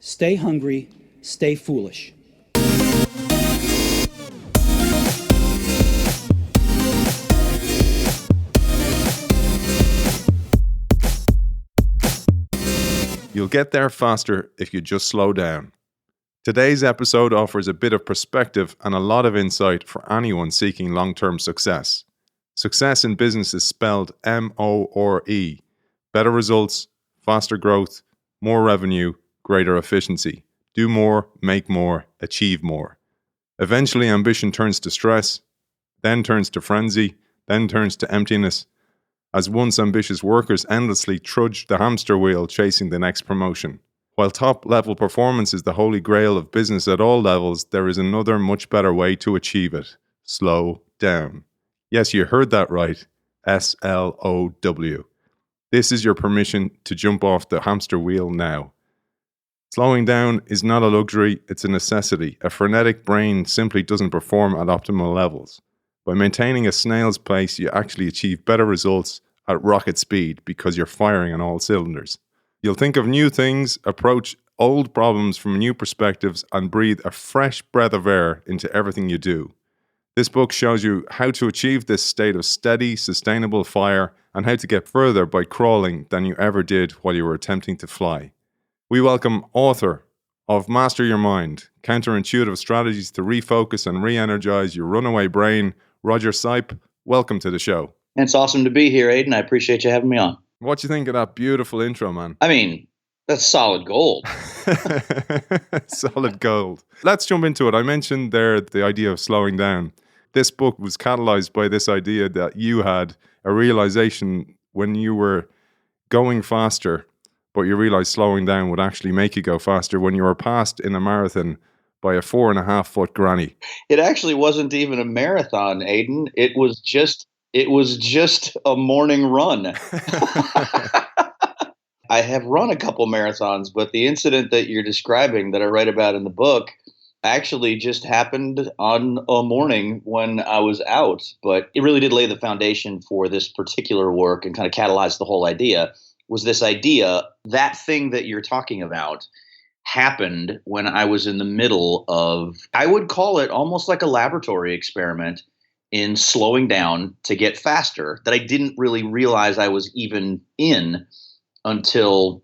Stay hungry, stay foolish. You'll get there faster if you just slow down. Today's episode offers a bit of perspective and a lot of insight for anyone seeking long-term success. Success in business is spelled M-O-R-E. Better results, faster growth, more revenue, greater efficiency. Do more, make more, achieve more. Eventually, ambition turns to stress, then turns to frenzy, then turns to emptiness, as once ambitious workers endlessly trudge the hamster wheel chasing the next promotion. While top-level performance is the holy grail of business at all levels, there is another much better way to achieve it. Slow down. Yes, you heard that right. S-L-O-W. This is your permission to jump off the hamster wheel now. Slowing down is not a luxury, it's a necessity. A frenetic brain simply doesn't perform at optimal levels. By maintaining a snail's pace, you actually achieve better results at rocket speed because you're firing on all cylinders. You'll think of new things, approach old problems from new perspectives, and breathe a fresh breath of air into everything you do. This book shows you how to achieve this state of steady, sustainable fire and how to get further by crawling than you ever did while you were attempting to fly. We welcome author of Master Your Mind, Counterintuitive Strategies to Refocus and Re-Energise Your Runaway Brain, Roger Sipe. Welcome to the show. It's awesome to be here, Aidan. I appreciate you having me on. What do you think of that beautiful intro, man? I mean, that's solid gold. Solid gold. Let's jump into it. I mentioned there the idea of slowing down. This book was catalyzed by this idea that you had a realization when you were going faster, but you realized slowing down would actually make you go faster when you were passed in a marathon by a 4.5-foot granny. It actually wasn't even a marathon, Aidan. It was just a morning run. I have run a couple marathons, but the incident that you're describing that I write about in the book actually just happened on a morning when I was out. But it really did lay the foundation for this particular work and kind of catalyzed the whole idea. Was this idea, that thing that you're talking about happened when I was in the middle of, I would call it almost like a laboratory experiment in slowing down to get faster that I didn't really realize I was even in until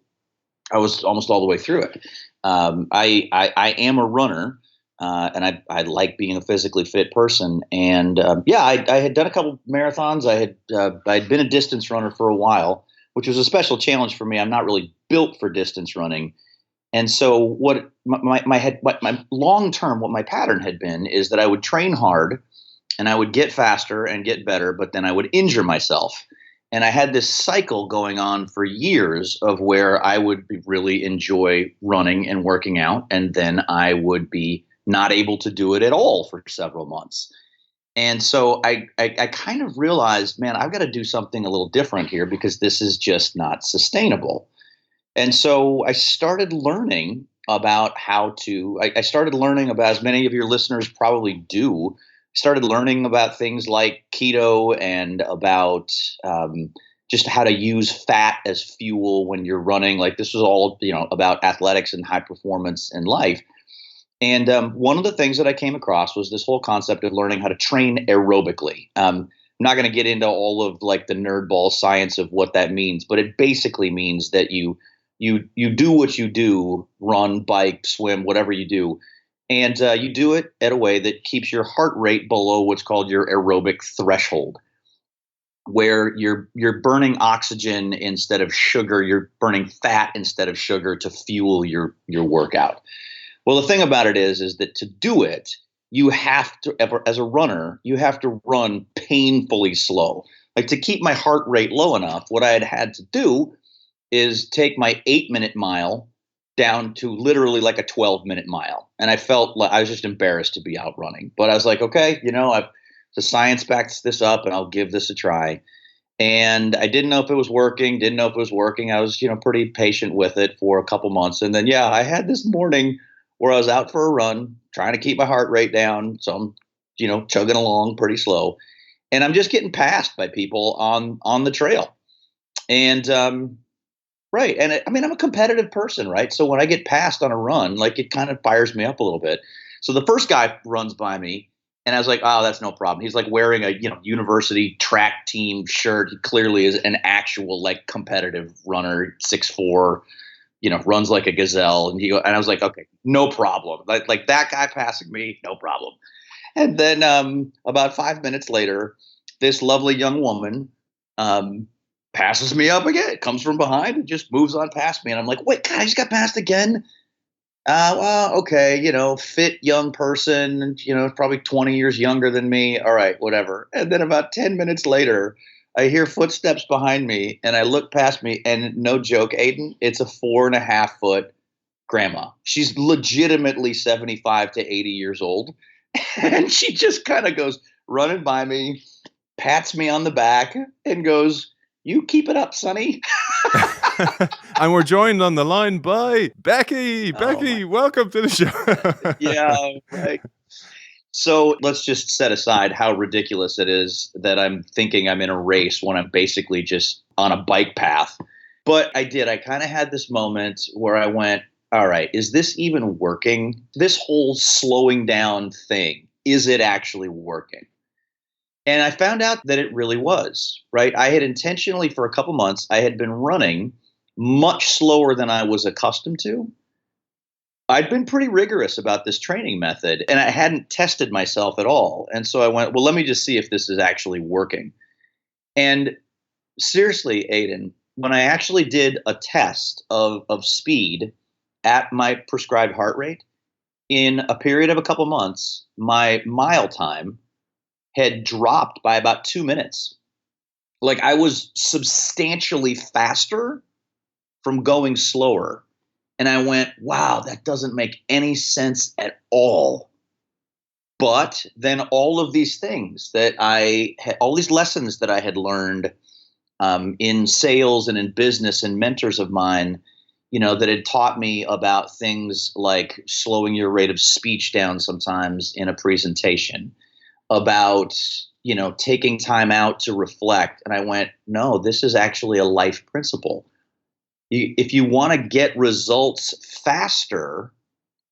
I was almost all the way through it. I am a runner, and I like being a physically fit person. And I had done a couple marathons. I'd been a distance runner for a while, which was a special challenge for me. I'm not really built for distance running. And so what my long term, what my pattern had been is that I would train hard and I would get faster and get better, but then I would injure myself. And I had this cycle going on for years of where I would really enjoy running and working out, and then I would be not able to do it at all for several months. And so I kind of realized, man, I've got to do something a little different here because this is just not sustainable. And so I started learning about I started learning about, as many of your listeners probably do, started learning about things like keto and about just how to use fat as fuel when you're running. Like this was all, about athletics and high performance in life. And one of the things that I came across was this whole concept of learning how to train aerobically. I'm not going to get into all of like the nerdball science of what that means, but it basically means that you do what you do, run, bike, swim, whatever you do. And you do it at a way that keeps your heart rate below what's called your aerobic threshold, where you're burning oxygen instead of sugar, you're burning fat instead of sugar to fuel your workout. Well, the thing about it is that to do it, you have to, as a runner, you have to run painfully slow. Like to keep my heart rate low enough, what I had to do is take my 8-minute mile down to literally like a 12-minute mile. And I felt like I was just embarrassed to be out running. But I was like, okay, the science backs this up and I'll give this a try. And I didn't know if it was working, I was, pretty patient with it for a couple months. And then, I had this morning where I was out for a run, trying to keep my heart rate down. So I'm, chugging along pretty slow. And I'm just getting passed by people on the trail. And Right. And I mean, I'm a competitive person, right? So when I get passed on a run, like it kind of fires me up a little bit. So the first guy runs by me and I was like, oh, that's no problem. He's like wearing a, university track team shirt. He clearly is an actual like competitive runner, 6'4", runs like a gazelle. And I was like, okay, no problem. Like that guy passing me, no problem. And then about 5 minutes later, this lovely young woman um, passes me up again. Comes from behind and just moves on past me. And I'm like, wait, God, I just got passed again. Well, okay, fit young person, probably 20 years younger than me. All right, whatever. And then about 10 minutes later, I hear footsteps behind me and I look past me and no joke, Aidan, it's a 4.5 foot grandma. She's legitimately 75 to 80 years old. And she just kind of goes running by me, pats me on the back, and goes, "You keep it up, Sonny." And we're joined on the line by Becky. Oh, Becky, welcome to the show. Yeah, right. So let's just set aside how ridiculous it is that I'm thinking I'm in a race when I'm basically just on a bike path. But I did. I kind of had this moment where I went, all right, is this even working? This whole slowing down thing, is it actually working? And I found out that it really was, right? I had intentionally, for a couple months, I had been running much slower than I was accustomed to. I'd been pretty rigorous about this training method and I hadn't tested myself at all. And so I went, well, let me just see if this is actually working. And seriously, Aidan, when I actually did a test of speed at my prescribed heart rate, in a period of a couple months, my mile time had dropped by about 2 minutes. Like I was substantially faster from going slower. And I went, wow, that doesn't make any sense at all. But then all of these things that I had, all these lessons that I had learned in sales and in business and mentors of mine, that had taught me about things like slowing your rate of speech down sometimes in a presentation, about, taking time out to reflect. And I went, no, this is actually a life principle. If you want to get results faster,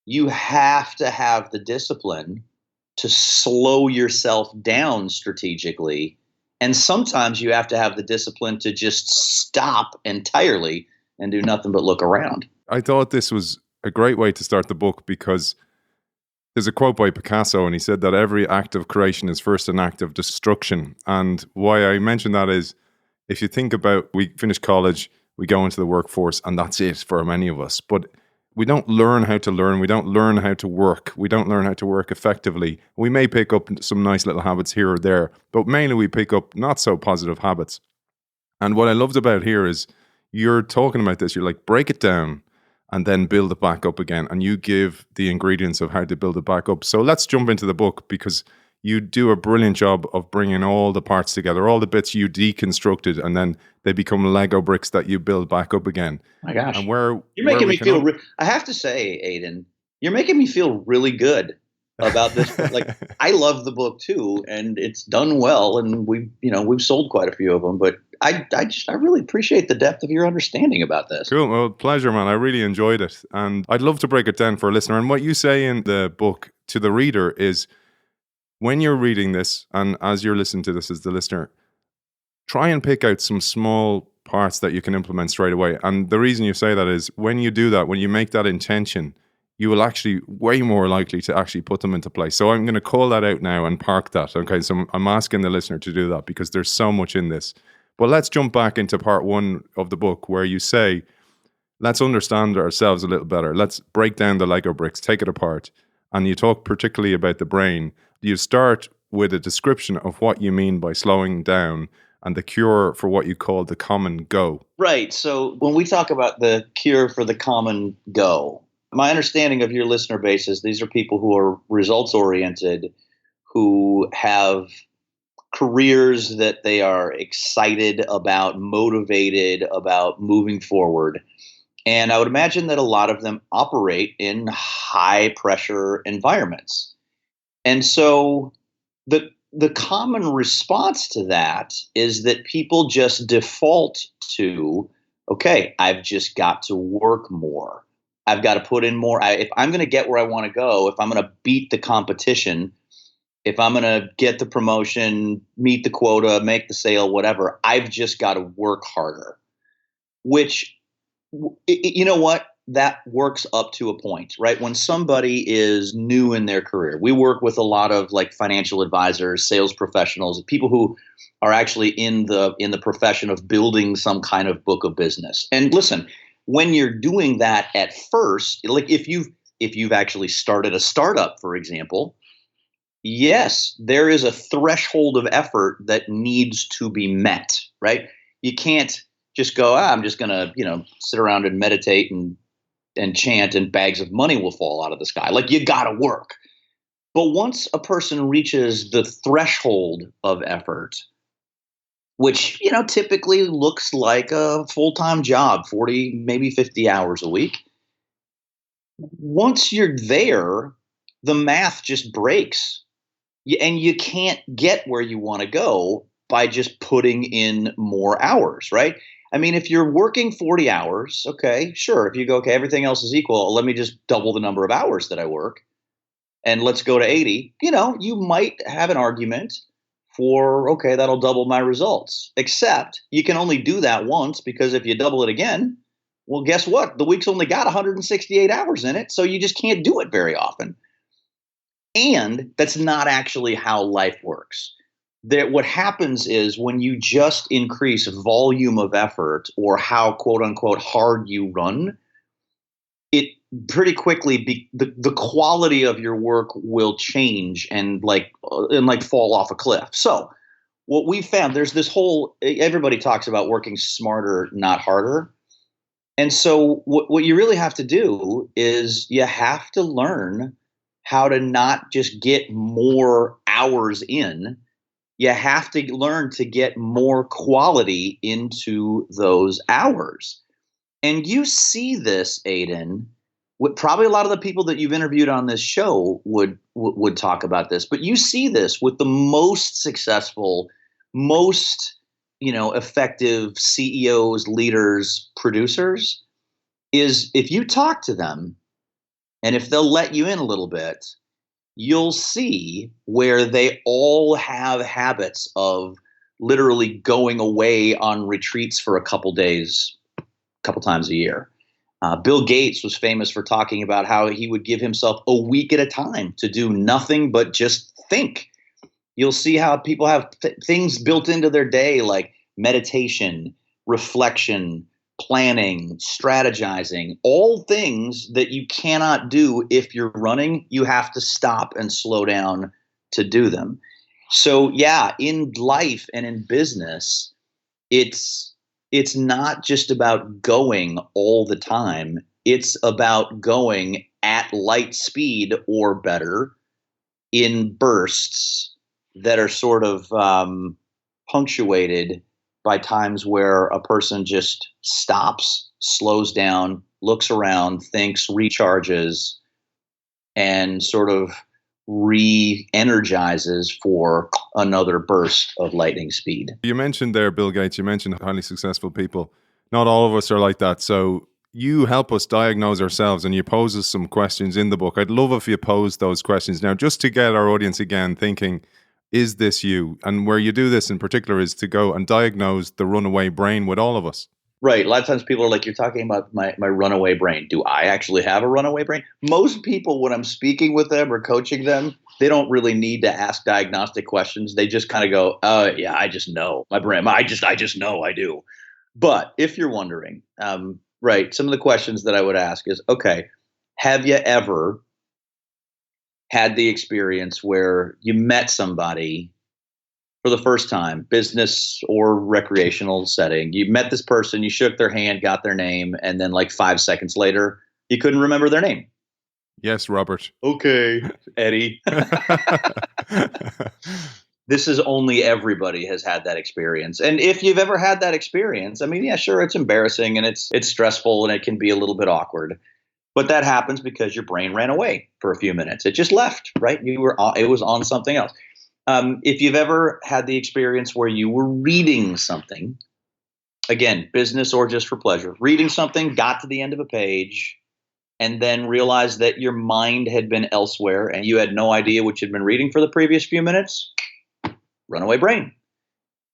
you have to have the discipline to slow yourself down strategically. And sometimes you have to have the discipline to just stop entirely and do nothing but look around. I thought this was a great way to start the book because there's a quote by Picasso and he said that every act of creation is first an act of destruction. And why I mention that is if you think about, we finish college, we go into the workforce and that's it for many of us. But we don't learn how to learn. We don't learn how to work. We don't learn how to work effectively. We may pick up some nice little habits here or there, but mainly we pick up not so positive habits. And what I loved about here is you're talking about this. You're like, break it down and then build it back up again. And you give the ingredients of how to build it back up. So let's jump into the book because you do a brilliant job of bringing all the parts together, all the bits you deconstructed, and then they become Lego bricks that you build back up again. My gosh. And you're making me feel, I have to say, Aidan, you're making me feel really good about this. Like, I love the book too, and it's done well, and we've sold quite a few of them, but I really appreciate the depth of your understanding about this. Cool. Well, pleasure, man. I really enjoyed it. And I'd love to break it down for a listener. And what you say in the book to the reader is, when you're reading this, and as you're listening to this as the listener, try and pick out some small parts that you can implement straight away. And the reason you say that is when you do that, when you make that intention, you will actually way more likely to actually put them into place. So I'm going to call that out now and park that. Okay, so I'm asking the listener to do that because there's so much in this. But let's jump back into part one of the book where you say, let's understand ourselves a little better. Let's break down the Lego bricks, take it apart. And you talk particularly about the brain. You start with a description of what you mean by slowing down and the cure for what you call the common go. Right. So when we talk about the cure for the common go, my understanding of your listener base is these are people who are results oriented, who have careers that they are excited about, motivated about moving forward. And I would imagine that a lot of them operate in high pressure environments. And so the common response to that is that people just default to okay, I've just got to work more. I've got to put in more. If I'm going to get where I want to go, if I'm going to beat the competition, if I'm going to get the promotion, meet the quota, make the sale, whatever, I've just got to work harder. Which, you know what? That works up to a point, right? When somebody is new in their career, we work with a lot of like financial advisors, sales professionals, people who are actually in the profession of building some kind of book of business. And listen, when you're doing that at first, like if you've actually started a startup, for example, yes, there is a threshold of effort that needs to be met, right? You can't just go, I'm just going to, sit around and meditate and chant and bags of money will fall out of the sky. Like, you got to work. But once a person reaches the threshold of effort, which, typically looks like a full-time job, 40, maybe 50 hours a week. Once you're there, the math just breaks. And you can't get where you want to go by just putting in more hours, right? I mean, if you're working 40 hours, okay, sure. If you go, okay, everything else is equal, let me just double the number of hours that I work and let's go to 80. You might have an argument for, okay, that'll double my results. Except you can only do that once, because if you double it again, well, guess what? The week's only got 168 hours in it, so you just can't do it very often. And that's not actually how life works. What happens is when you just increase volume of effort, or how quote unquote hard you run, it pretty quickly the quality of your work will change and fall off a cliff. So what we found, there's this whole, everybody talks about working smarter, not harder. And so what you really have to do is you have to learn how to not just get more hours in. You have to learn to get more quality into those hours. And you see this, Aidan, probably a lot of the people that you've interviewed on this show would talk about this, but you see this with the most successful, most effective CEOs, leaders, producers, is if you talk to them and if they'll let you in a little bit, you'll see where they all have habits of literally going away on retreats for a couple days, a couple times a year. Bill Gates was famous for talking about how he would give himself a week at a time to do nothing but just think. You'll see how people have things built into their day like meditation, reflection, planning, strategizing, all things that you cannot do if you're running. You have to stop and slow down to do them. So yeah, in life and in business, it's not just about going all the time. It's about going at light speed or better in bursts that are sort of punctuated by times where a person just stops, slows down, looks around, thinks, recharges, and sort of re-energizes for another burst of lightning speed. You mentioned there Bill Gates, you mentioned highly successful people. Not all of us are like that. So you help us diagnose ourselves and you pose us some questions in the book. I'd love if you posed those questions now, just to get our audience again thinking, is this you? And where you do this in particular is to go and diagnose the runaway brain with all of us. Right. A lot of times people are like, you're talking about my runaway brain. Do I actually have a runaway brain? Most people, when I'm speaking with them or coaching them, they don't really need to ask diagnostic questions. They just kind of go, yeah, I just know my brain. I just know I do. But if you're wondering, right, some of the questions that I would ask is, okay, have you ever had the experience where you met somebody for the first time, business or recreational setting? You met this person, you shook their hand, got their name, and then like 5 seconds later, you couldn't remember their name. Yes, Robert. Okay, Eddie. This is only everybody has had that experience. And if you've ever had that experience, I mean, yeah, sure, it's embarrassing and it's stressful and it can be a little bit awkward. But that happens because your brain ran away for a few minutes. It just left, right? It was on something else. If you've ever had the experience where you were reading something again, business or just for pleasure, reading something, got to the end of a page, and then realized that your mind had been elsewhere and you had no idea what you'd been reading for the previous few minutes, runaway brain.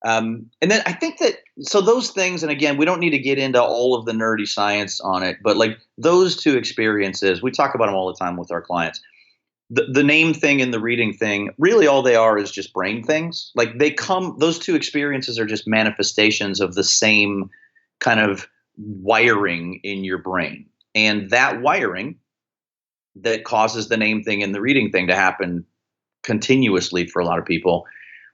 And then I think that, so those things, and again, we don't need to get into all of the nerdy science on it, but like those two experiences, we talk about them all the time with our clients. The name thing and the reading thing, really all they are is just brain things. Like those two experiences are just manifestations of the same kind of wiring in your brain. And that wiring that causes the name thing and the reading thing to happen continuously for a lot of people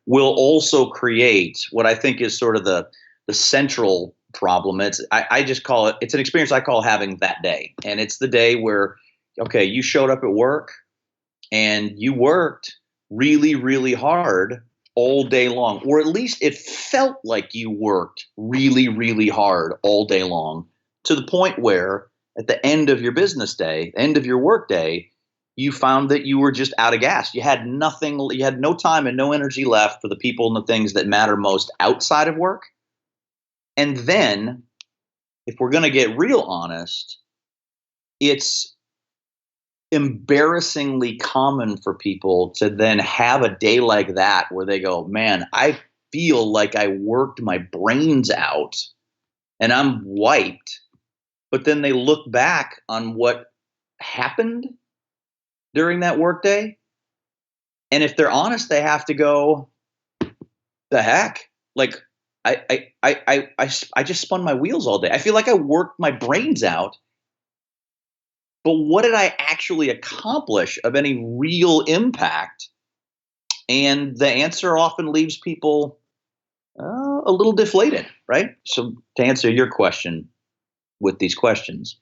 will also create what I think is sort of the central problem. I just call it's an experience I call having that day. And it's the day where, okay, you showed up at work and you worked really, really hard all day long, or at least it felt like you worked really, really hard all day long, to the point where at the end of your business day, end of your work day, you found that you were just out of gas. You had nothing, you had no time and no energy left for the people and the things that matter most outside of work. And then, if we're going to get real honest, it's embarrassingly common for people to then have a day like that where they go, man, I feel like I worked my brains out and I'm wiped. But then they look back on what happened during that workday, and if they're honest, they have to go, the heck? Like I just spun my wheels all day. I feel like I worked my brains out, but what did I actually accomplish of any real impact? And the answer often leaves people a little deflated, right? So to answer your question with these questions,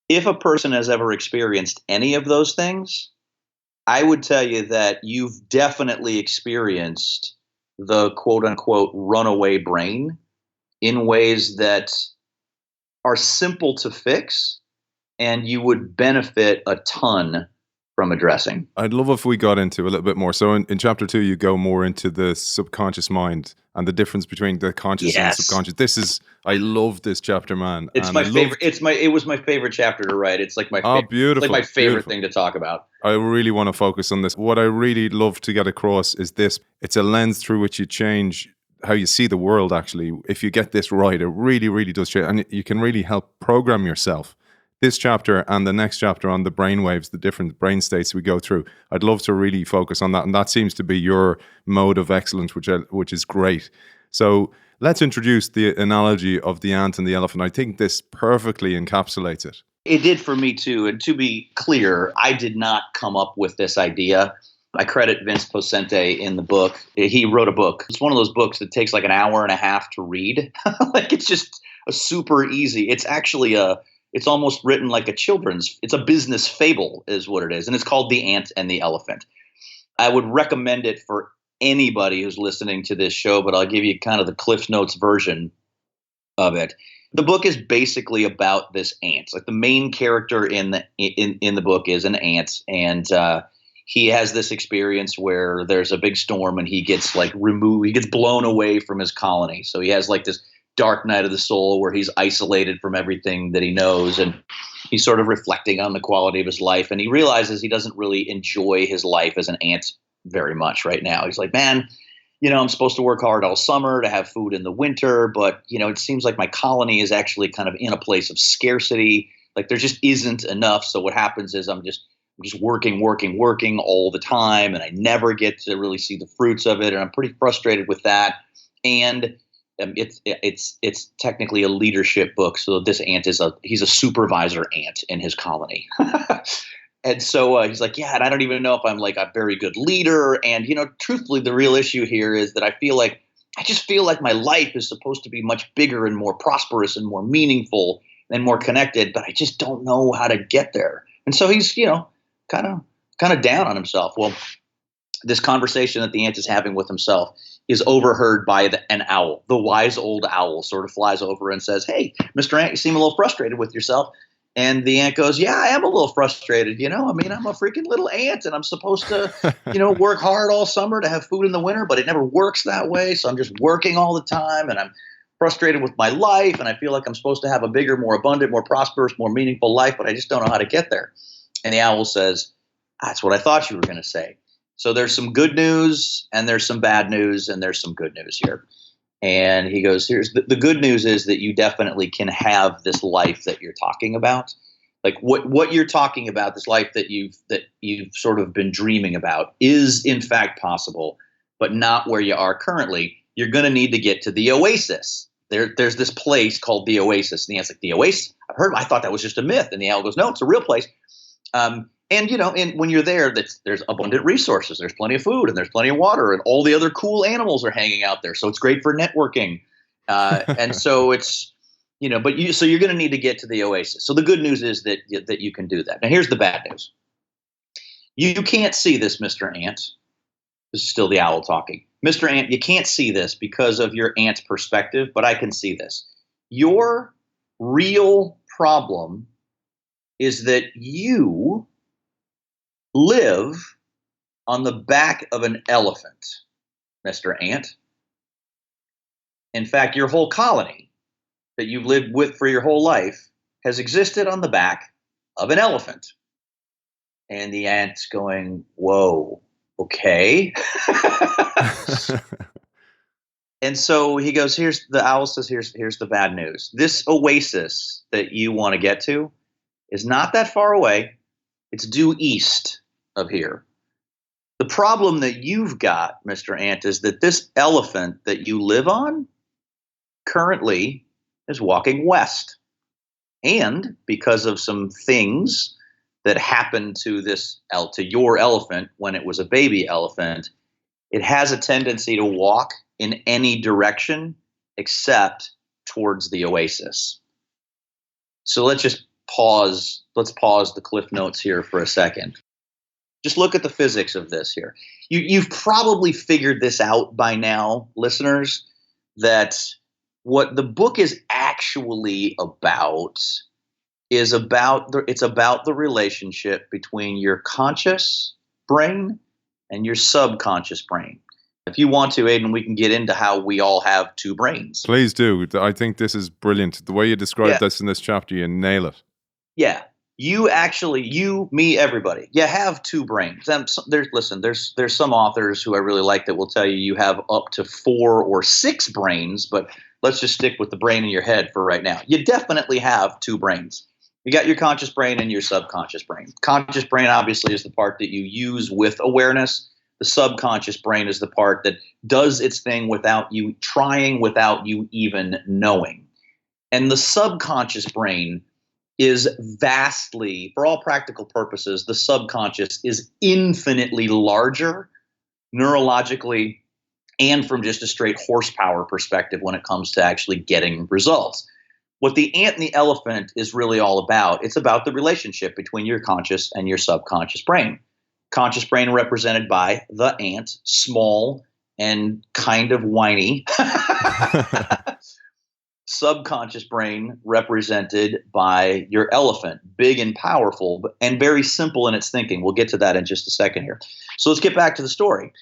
if a person has ever experienced any of those things, I would tell you that you've definitely experienced the quote unquote runaway brain in ways that are simple to fix and you would benefit a ton from addressing. I'd love if we got into a little bit more. So in chapter 2, you go more into the subconscious mind and the difference between the conscious and the subconscious. I love this chapter, man. It's my favorite. It was my favorite chapter to write. It's like my beautiful. It's like my favorite thing to talk about. I really want to focus on this. What I really love to get across is this. It's a lens through which you change how you see the world, actually. If you get this right, it really, really does change. And you can really help program yourself. This chapter and the next chapter on the brain waves, the different brain states we go through, I'd love to really focus on that. And that seems to be your mode of excellence, which is great. So let's introduce the analogy of the ant and the elephant. I think this perfectly encapsulates it. It did for me too. And to be clear, I did not come up with this idea. I credit Vince Poscente in the book. He wrote a book. It's one of those books that takes like an hour and a half to read. Like it's just a super easy. It's actually it's almost written like it's a business fable is what it is. And it's called The Ant and the Elephant. I would recommend it for anybody who's listening to this show, but I'll give you kind of the Cliff Notes version of it. The book is basically about this ant. Like the main character in the book is an ant, and he has this experience where there's a big storm and he gets like removed. He gets blown away from his colony. So he has like this dark night of the soul where he's isolated from everything that he knows, and he's sort of reflecting on the quality of his life, and he realizes he doesn't really enjoy his life as an ant very much right now. He's like, man, I'm supposed to work hard all summer to have food in the winter, but it seems like my colony is actually kind of in a place of scarcity. Like there just isn't enough. So what happens is I'm just working all the time, and I never get to really see the fruits of it, and I'm pretty frustrated with that. And it's technically a leadership book. So this ant he's a supervisor ant in his colony. And so he's like, yeah, and I don't even know if I'm like a very good leader. And, truthfully, the real issue here is that I just feel like my life is supposed to be much bigger and more prosperous and more meaningful and more connected, but I just don't know how to get there. And so he's, kind of down on himself. Well, this conversation that the ant is having with himself is overheard by an owl. The wise old owl sort of flies over and says, hey, Mr. Ant, you seem a little frustrated with yourself. And the ant goes, yeah, I am a little frustrated. I'm a freaking little ant, and I'm supposed to, work hard all summer to have food in the winter, but it never works that way. So I'm just working all the time, and I'm frustrated with my life, and I feel like I'm supposed to have a bigger, more abundant, more prosperous, more meaningful life, but I just don't know how to get there. And the owl says, that's what I thought you were going to say. So there's some good news, and there's some bad news, and there's some good news here. And he goes, here's the good news is that you definitely can have this life that you're talking about. Like what you're talking about, this life that you've sort of been dreaming about, is in fact possible, but not where you are currently. You're going to need to get to the oasis. There's this place called the oasis. And the ant's like, the oasis? I thought that was just a myth. And the owl goes, no, it's a real place. And when you're there, there's abundant resources. There's plenty of food, and there's plenty of water, and all the other cool animals are hanging out there. So it's great for networking. And so it's, so you're going to need to get to the oasis. So the good news is that you can do that. Now here's the bad news. You can't see this, Mr. Ant. This is still the owl talking. Mr. Ant, you can't see this because of your ant's perspective, but I can see this. Your real problem is that you live on the back of an elephant, Mr. Ant. In fact, your whole colony that you've lived with for your whole life has existed on the back of an elephant. And the ant's going, whoa, okay. And so he goes, the owl says, here's the bad news. This oasis that you want to get to is not that far away. It's due east of here. The problem that you've got, Mr. Ant, is that this elephant that you live on currently is walking west. And because of some things that happened to your elephant when it was a baby elephant, it has a tendency to walk in any direction except towards the oasis. So let's just pause. Let's pause the cliff notes here for a second. Just look at the physics of this here. You've probably figured this out by now, listeners, that what the book is actually about is about the relationship between your conscious brain and your subconscious brain. If you want to, Aidan, we can get into how we all have two brains. Please do. I think this is brilliant. The way you describe this in this chapter, you nail it. Yeah. Me, everybody, you have two brains. There's some authors who I really like that will tell you have up to 4 or 6 brains, but let's just stick with the brain in your head for right now. You definitely have two brains. You got your conscious brain and your subconscious brain. Conscious brain obviously is the part that you use with awareness. The subconscious brain is the part that does its thing without you trying, without you even knowing. And the subconscious brain is vastly, for all practical purposes, the subconscious is infinitely larger neurologically and from just a straight horsepower perspective when it comes to actually getting results. What the ant and the elephant is really all about, it's about the relationship between your conscious and your subconscious brain. Conscious brain represented by the ant, small and kind of whiny. Subconscious brain represented by your elephant, big and powerful, and very simple in its thinking. We'll get to that in just a second here. So let's get back to the story.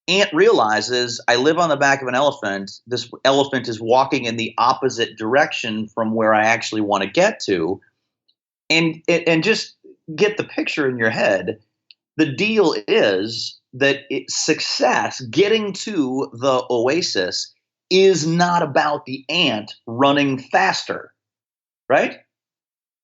Ant realizes, I live on the back of an elephant. This elephant is walking in the opposite direction from where I actually want to get to. And just get the picture in your head. The deal is that success, getting to the oasis, is not about the ant running faster, right?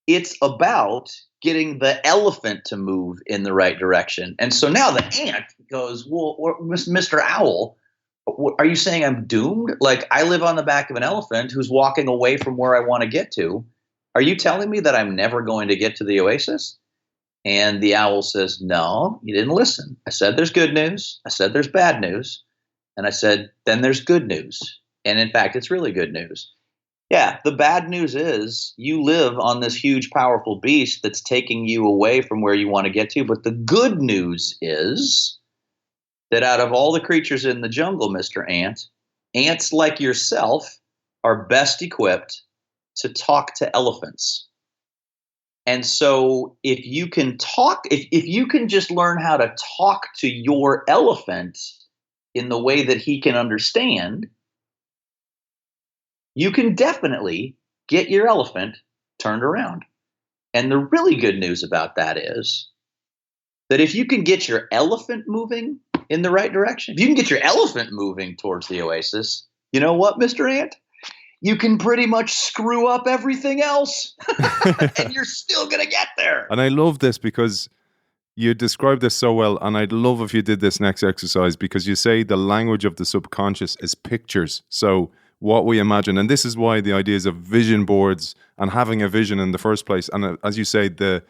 It's about getting the elephant to move in the right direction. And so now the ant goes, well, Mr. Owl, are you saying I'm doomed? Like, I live on the back of an elephant who's walking away from where I want to get to. Are you telling me that I'm never going to get to the oasis? And the owl says, no, you didn't listen. I said there's good news. I said there's bad news. And I said, then there's good news. And in fact, it's really good news. Yeah, the bad news is you live on this huge, powerful beast that's taking you away from where you want to get to. But the good news is that out of all the creatures in the jungle, Mr. Ant, ants like yourself are best equipped to talk to elephants. And so if you can talk, if you can just learn how to talk to your elephant in the way that he can understand, you can definitely get your elephant turned around. And the really good news about that is that if you can get your elephant moving in the right direction, if you can get your elephant moving towards the oasis, you know what, Mr. Ant? You can pretty much screw up everything else and you're still going to get there. And I love this because you describe this so well, and I'd love if you did this next exercise, because you say the language of the subconscious is pictures. So what we imagine, and this is why the ideas of vision boards and having a vision in the first place, and as you say, the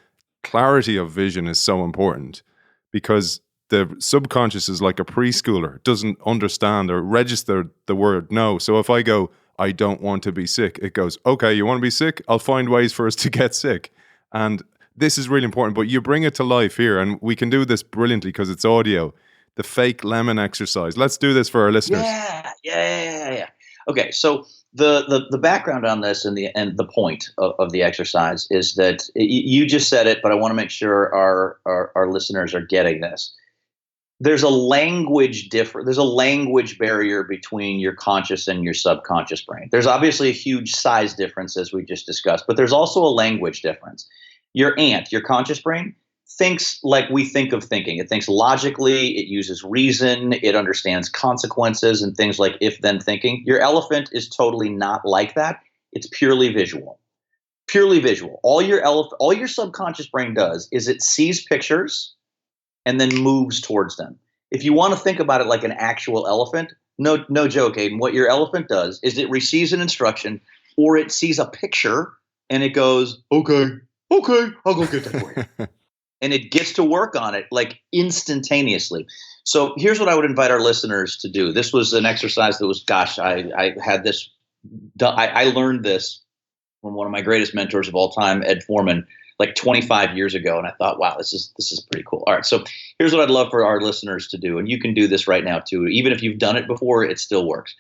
clarity of vision is so important, because the subconscious is like a preschooler, doesn't understand or register the word no. So if I go, I don't want to be sick, it goes, okay, you want to be sick? I'll find ways for us to get sick. And this is really important, but you bring it to life here, and we can do this brilliantly because it's audio. The fake lemon exercise. Let's do this for our listeners. Yeah. Okay, so the background on this and the point of the exercise is that you just said it, but I want to make sure our listeners are getting this. There's a language barrier between your conscious and your subconscious brain. There's obviously a huge size difference, as we just discussed, but there's also a language difference. Your conscious brain, thinks like we think of thinking. It thinks logically, it uses reason, it understands consequences and things like if-then thinking. Your elephant is totally not like that. It's purely visual. Purely visual. All your subconscious brain does is it sees pictures and then moves towards them. If you want to think about it like an actual elephant, no joke, Aidan, what your elephant does is it receives an instruction or it sees a picture and it goes, okay, I'll go get that for you. And it gets to work on it like instantaneously. So here's what I would invite our listeners to do. This was an exercise that was, I had this, I learned this from one of my greatest mentors of all time, Ed Foreman, like 25 years ago. And I thought, wow, this is pretty cool. All right. So here's what I'd love for our listeners to do. And you can do this right now too. Even if you've done it before, it still works.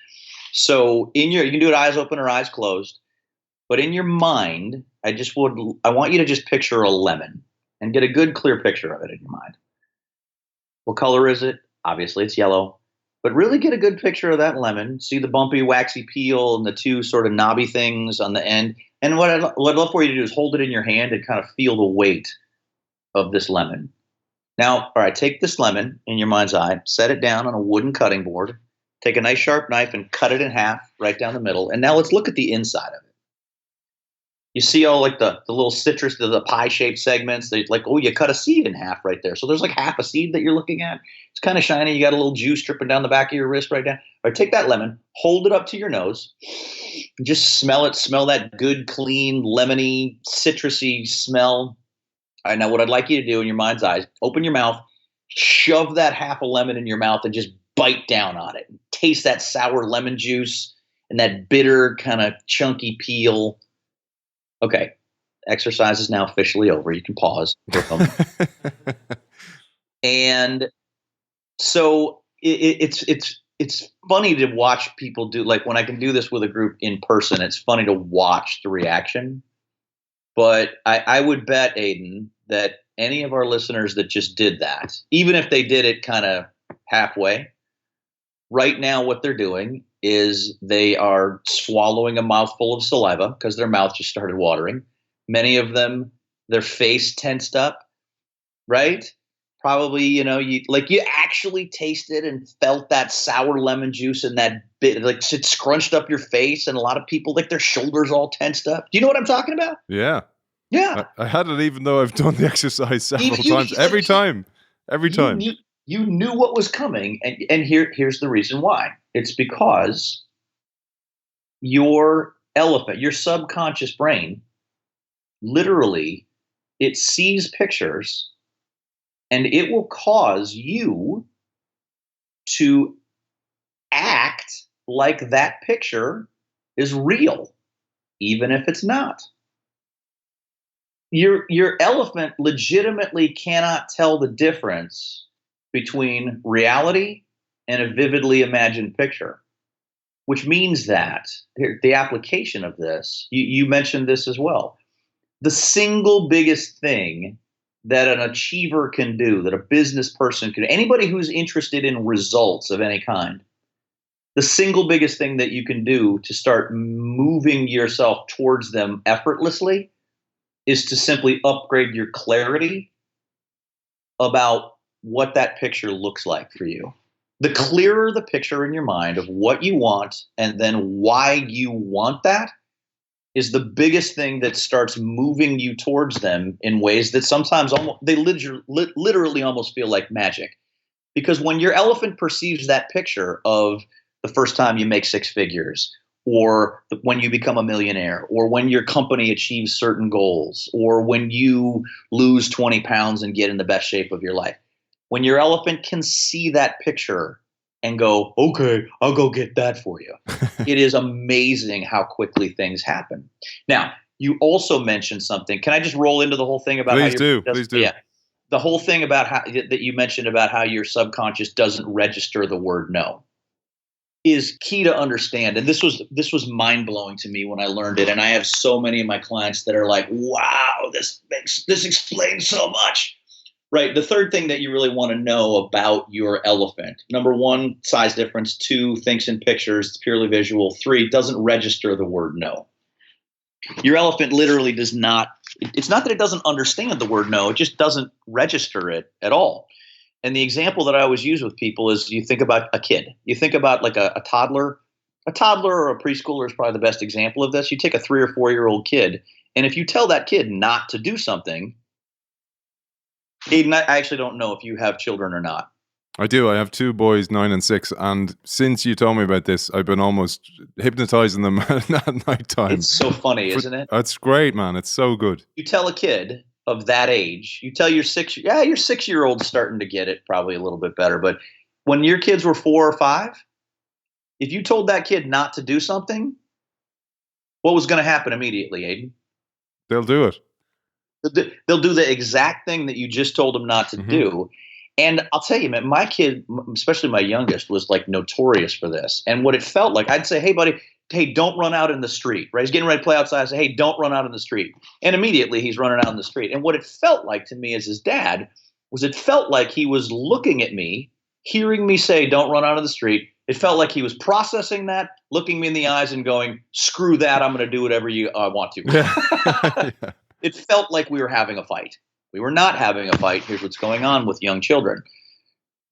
So you can do it eyes open or eyes closed, but in your mind, I want you to just picture a lemon and get a good clear picture of it in your mind. What color is it? Obviously it's yellow, but really get a good picture of that lemon. See the bumpy, waxy peel and the two sort of knobby things on the end. And what I'd love for you to do is hold it in your hand and kind of feel the weight of this lemon. Now, all right, take this lemon in your mind's eye, set it down on a wooden cutting board, take a nice sharp knife and cut it in half right down the middle. And now let's look at the inside of it. You see all like the little citrus, the pie-shaped segments. They like, oh, you cut a seed in half right there. So there's like half a seed that you're looking at. It's kind of shiny. You got a little juice dripping down the back of your wrist right now. All right, take that lemon, hold it up to your nose, just smell it. Smell that good, clean, lemony, citrusy smell. All right, now what I'd like you to do in your mind's eye, open your mouth, shove that half a lemon in your mouth and just bite down on it. Taste that sour lemon juice and that bitter kind of chunky peel. Okay, exercise is now officially over. You can pause. And so it's funny to watch people do, like when I can do this with a group in person, it's funny to watch the reaction. But I would bet, Aidan, that any of our listeners that just did that, even if they did it kind of halfway, right now what they're doing is they are swallowing a mouthful of saliva because their mouth just started watering. Many of them, their face tensed up, right? Probably, you actually tasted and felt that sour lemon juice and that bit, like it scrunched up your face. And a lot of people, like their shoulders all tensed up. Do you know what I'm talking about? Yeah. Yeah. I had it even though I've done the exercise several times. Every time. You knew what was coming, and here's the reason why. It's because your elephant, your subconscious brain, literally, it sees pictures, and it will cause you to act like that picture is real, even if it's not. Your elephant legitimately cannot tell the difference between reality and a vividly imagined picture, which means that the application of this, you mentioned this as well, the single biggest thing that an achiever can do, that a business person can do, anybody who's interested in results of any kind, The single biggest thing that you can do to start moving yourself towards them effortlessly is to simply upgrade your clarity about what that picture looks like for you. The clearer the picture in your mind of what you want and then why you want that is the biggest thing that starts moving you towards them in ways that sometimes they literally almost feel like magic. Because when your elephant perceives that picture of the first time you make six figures, or when you become a millionaire, or when your company achieves certain goals, or when you lose 20 pounds and get in the best shape of your life, when your elephant can see that picture and go, okay, I'll go get that for you. It is amazing how quickly things happen. Now, you also mentioned something. Can I just roll into the whole thing about Please do. Yeah. The whole thing about how that you mentioned about how your subconscious doesn't register the word no is key to understand. And this was mind-blowing to me when I learned it. And I have so many of my clients that are like, wow, this explains so much. Right. The third thing that you really want to know about your elephant: number one, size difference; two, thinks in pictures, it's purely visual; three, doesn't register the word no. Your elephant literally does not. It's not that it doesn't understand the word no; it just doesn't register it at all. And the example that I always use with people is, you think about a kid. You think about like a toddler. A toddler or a preschooler is probably the best example of this. You take a 3 or 4 year old kid, and if you tell that kid not to do something, Aidan, I actually don't know if you have children or not. I do. I have 2 boys, 9 and 6. And since you told me about this, I've been almost hypnotizing them at night time. It's so funny, isn't it? That's great, man. It's so good. You tell a kid of that age, you tell your 6-year-old's starting to get it probably a little bit better. But when your kids were 4 or 5, if you told that kid not to do something, what was going to happen immediately, Aidan? They'll do it. They'll do the exact thing that you just told them not to do. And I'll tell you, man, my kid, especially my youngest, was like notorious for this. And what it felt like, I'd say, hey, buddy, hey, don't run out in the street, right? He's getting ready to play outside. I say, hey, don't run out in the street. And immediately he's running out in the street. And what it felt like to me as his dad was, it felt like he was looking at me, hearing me say, don't run out in the street. It felt like he was processing that, looking me in the eyes and going, screw that, I'm going to do whatever you want to. Yeah. It felt like we were having a fight. We were not having a fight. Here's what's going on with young children.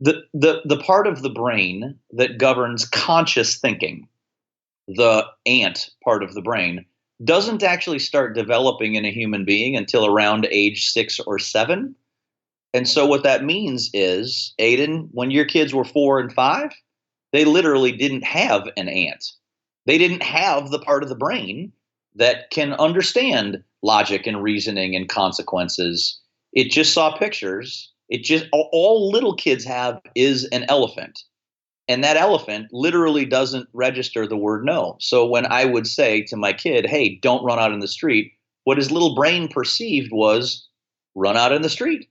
The part of the brain that governs conscious thinking, the ant part of the brain, doesn't actually start developing in a human being until around age 6 or 7. And so what that means is, Aidan, when your kids were 4 and 5, they literally didn't have an ant. They didn't have the part of the brain that can understand logic and reasoning and consequences. It just saw pictures. All little kids have is an elephant. And that elephant literally doesn't register the word no. So when I would say to my kid, hey, don't run out in the street, what his little brain perceived was, run out in the street.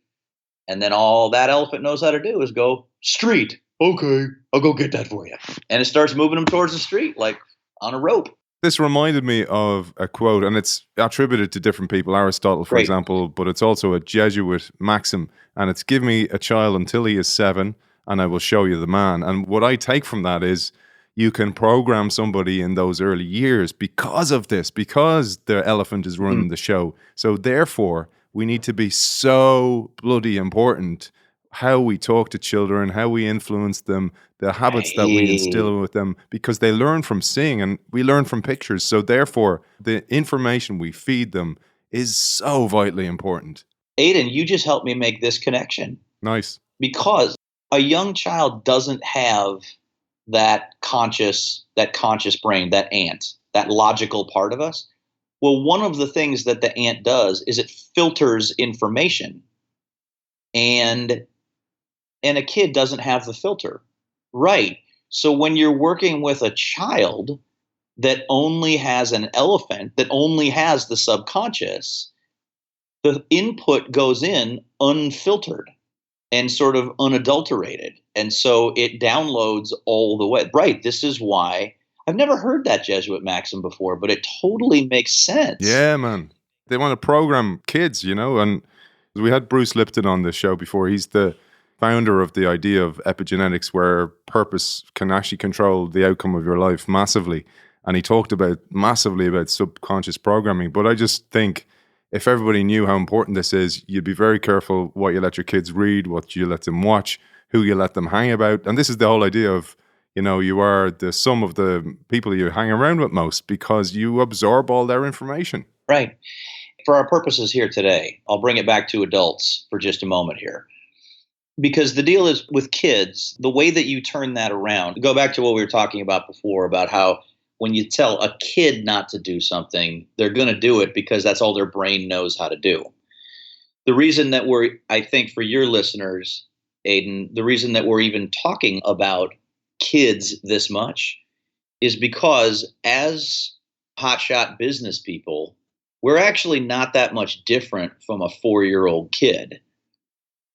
And then all that elephant knows how to do is go, street. Okay, I'll go get that for you. And it starts moving him towards the street like on a rope. This reminded me of a quote, and it's attributed to different people, Aristotle, for example, but it's also a Jesuit maxim, and it's give me a child until he is 7, and I will show you the man. And what I take from that is, you can program somebody in those early years because of this, because the elephant is running the show. So therefore, we need to be so bloody important how we talk to children, how we influence them, the habits that we instill with them, because they learn from seeing and we learn from pictures. So therefore, the information we feed them is so vitally important. Aidan, you just helped me make this connection. Nice. Because a young child doesn't have that conscious brain, that ant, that logical part of us. Well, one of the things that the ant does is it filters information. And a kid doesn't have the filter. Right. So when you're working with a child that only has an elephant, that only has the subconscious, the input goes in unfiltered and sort of unadulterated. And so it downloads all the way. Right. This is why I've never heard that Jesuit maxim before, but it totally makes sense. Yeah, man. They want to program kids, and we had Bruce Lipton on the show before. He's the founder of the idea of epigenetics, where purpose can actually control the outcome of your life massively. And he talked massively about subconscious programming. But I just think if everybody knew how important this is, you'd be very careful what you let your kids read, what you let them watch, who you let them hang about. And this is the whole idea of, you are the sum of the people you hang around with most, because you absorb all their information. Right. For our purposes here today, I'll bring it back to adults for just a moment here. Because the deal is with kids, the way that you turn that around, go back to what we were talking about before about how when you tell a kid not to do something, they're going to do it because that's all their brain knows how to do. The reason that I think for your listeners, Aidan, the reason that we're even talking about kids this much is because as hotshot business people, we're actually not that much different from a 4-year-old kid.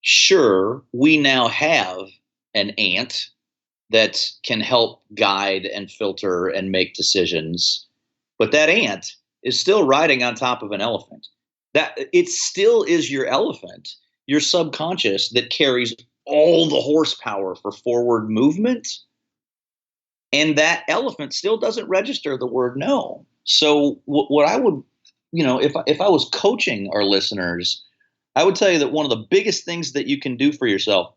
Sure, we now have an aunt that can help guide and filter and make decisions, but that ant is still riding on top of an elephant. That it still is your elephant, your subconscious, that carries all the horsepower for forward movement. And that elephant still doesn't register the word no. So what I would, if I was coaching our listeners, I would tell you that one of the biggest things that you can do for yourself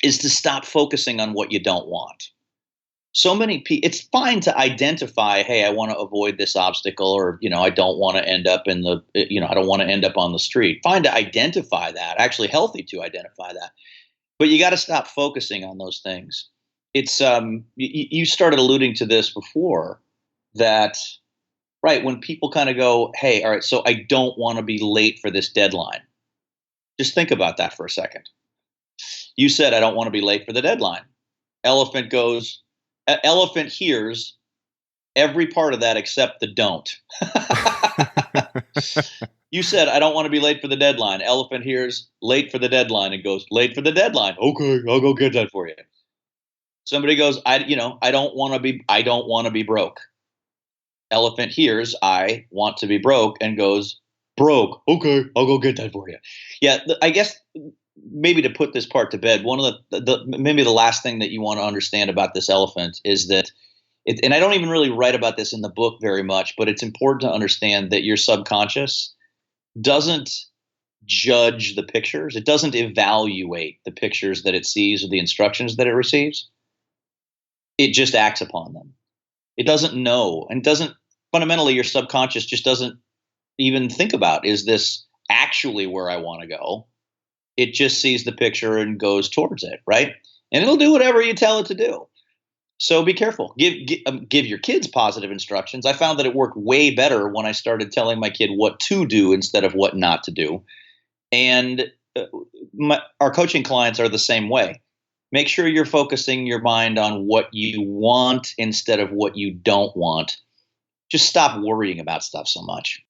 is to stop focusing on what you don't want. So many people, it's fine to identify, hey, I want to avoid this obstacle, or, I don't want to end up I don't want to end up on the street. Fine to identify that, actually healthy to identify that. But you got to stop focusing on those things. It's, you started alluding to this before, that, right, when people kind of go, hey, all right, so I don't want to be late for this deadline. Just think about that for a second. You said, I don't want to be late for the deadline. Elephant hears every part of that except the don't. You said, I don't want to be late for the deadline. Elephant hears late for the deadline and goes, late for the deadline. Okay, I'll go get that for you. Somebody goes, I don't want to be broke. Elephant hears, I want to be broke, and goes, broke. Okay, I'll go get that for you. Yeah, I guess maybe to put this part to bed, one of maybe the last thing that you want to understand about this elephant is that, and I don't even really write about this in the book very much, but it's important to understand that your subconscious doesn't judge the pictures. It doesn't evaluate the pictures that it sees or the instructions that it receives. It just acts upon them. It doesn't know, and fundamentally, your subconscious just doesn't even think about, is this actually where I want to go? It just sees the picture and goes towards it, right? And it'll do whatever you tell it to do. So be careful. Give your kids positive instructions. I found that it worked way better when I started telling my kid what to do instead of what not to do. And our coaching clients are the same way. Make sure you're focusing your mind on what you want instead of what you don't want. Just stop worrying about stuff so much.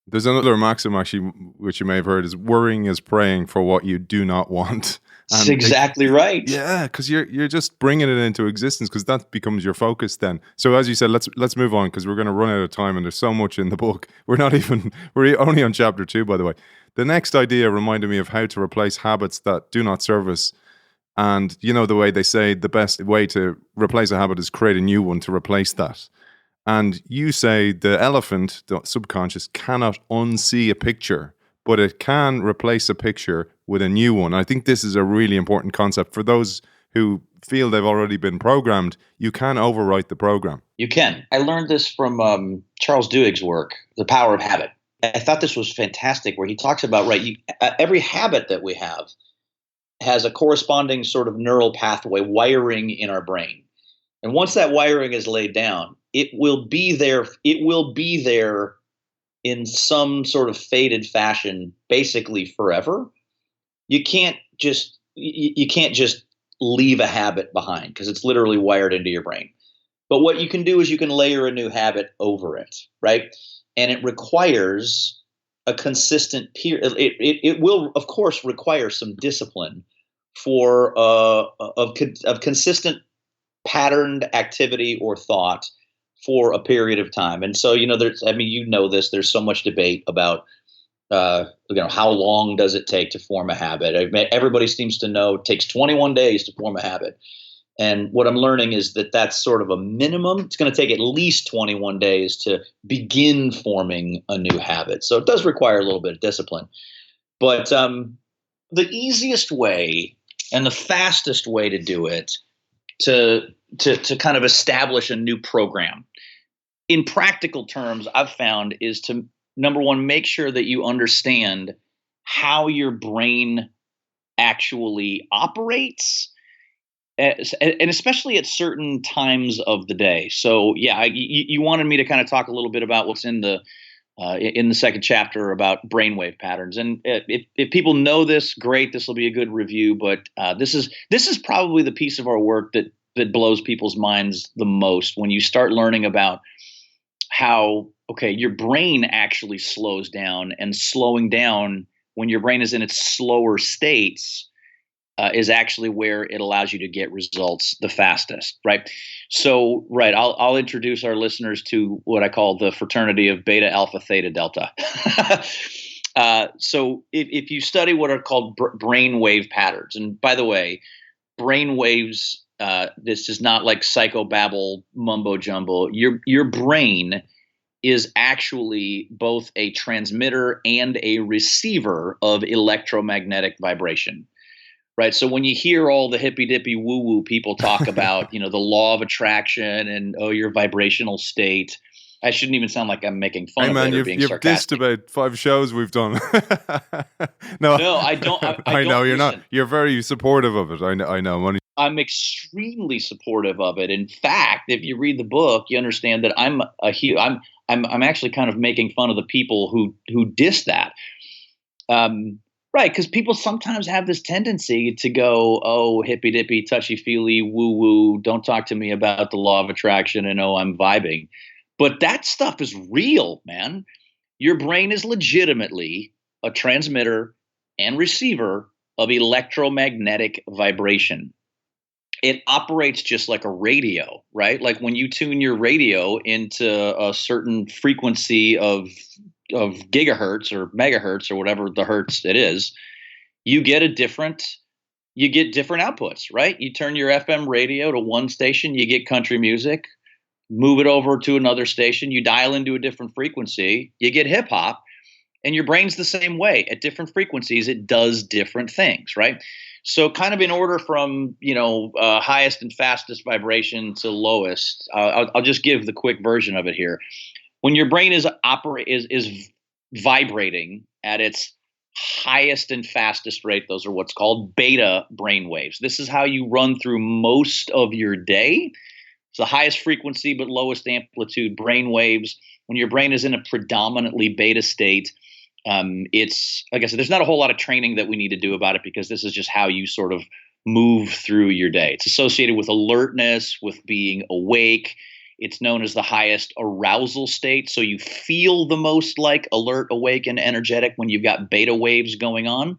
There's another maxim, actually, which you may have heard, is worrying is praying for what you do not want. That's exactly right. Yeah, because you're just bringing it into existence, because that becomes your focus then. So as you said, let's move on, because we're going to run out of time, and there's so much in the book. We're only on chapter 2, by the way. The next idea reminded me of how to replace habits that do not serve us. And the way they say the best way to replace a habit is create a new one to replace that. And you say the elephant, the subconscious, cannot unsee a picture, but it can replace a picture with a new one. I think this is a really important concept. For those who feel they've already been programmed, you can overwrite the program. You can. I learned this from Charles Duhigg's work, The Power of Habit. I thought this was fantastic, where he talks about, every habit that we have has a corresponding sort of neural pathway wiring in our brain. And once that wiring is laid down, it will be there. It will be there in some sort of faded fashion, basically forever. You can't just leave a habit behind, because it's literally wired into your brain. But what you can do is you can layer a new habit over it, right? And it requires a consistent period. It will, of course, require some discipline for of consistent patterned activity or thought for a period of time. And so, there's so much debate about how long does it take to form a habit? I mean, everybody seems to know it takes 21 days to form a habit. And what I'm learning is that that's sort of a minimum. It's going to take at least 21 days to begin forming a new habit. So it does require a little bit of discipline. But the easiest way and the fastest way to do it to kind of establish a new program in practical terms, I've found is to, number one, make sure that you understand how your brain actually operates, and especially at certain times of the day. So yeah, you wanted me to kind of talk a little bit about what's in the second chapter about brainwave patterns. And if people know this, great, this will be a good review. But this is probably the piece of our work that blows people's minds the most when you start learning about how, okay, your brain actually slows down, and slowing down when your brain is in its slower states is actually where it allows you to get results the fastest, right? So, right, I'll introduce our listeners to what I call the fraternity of beta, alpha, theta, delta. So if you study what are called brain wave patterns, and by the way, brain waves, this is not like psychobabble mumbo jumbo. Your brain is actually both a transmitter and a receiver of electromagnetic vibration. Right. So when you hear all the hippy dippy woo woo people talk about, the law of attraction and, your vibrational state, I shouldn't even sound like I'm making fun of it or being you've sarcastic. dissed about 5 shows we've done. No, No, I don't. I know you're listen. not. You're very supportive of it. I know. I'm extremely supportive of it. In fact, if you read the book, you understand that I'm actually kind of making fun of the people who diss that. Right, because people sometimes have this tendency to go, oh, hippy dippy, touchy feely, woo woo, don't talk to me about the law of attraction, and oh, I'm vibing. But that stuff is real, man. Your brain is legitimately a transmitter and receiver of electromagnetic vibration. It operates just like a radio, right? Like when you tune your radio into a certain frequency of gigahertz or megahertz or whatever the hertz it is, you get different outputs, right? You turn your FM radio to one station, you get country music. Move it over to another station, you dial into a different frequency, you get hip hop. And your brain's the same way. At different frequencies, it does different things, right? So kind of in order from, highest and fastest vibration to lowest, I'll just give the quick version of it here. When your brain is vibrating at its highest and fastest rate, those are what's called beta brain waves. This is how you run through most of your day. It's the highest frequency but lowest amplitude brain waves. When your brain is in a predominantly beta state, it's, like I said, there's not a whole lot of training that we need to do about it because this is just how you sort of move through your day. It's associated with alertness, with being awake. It's known as the highest arousal state. So you feel the most like alert, awake, and energetic when you've got beta waves going on.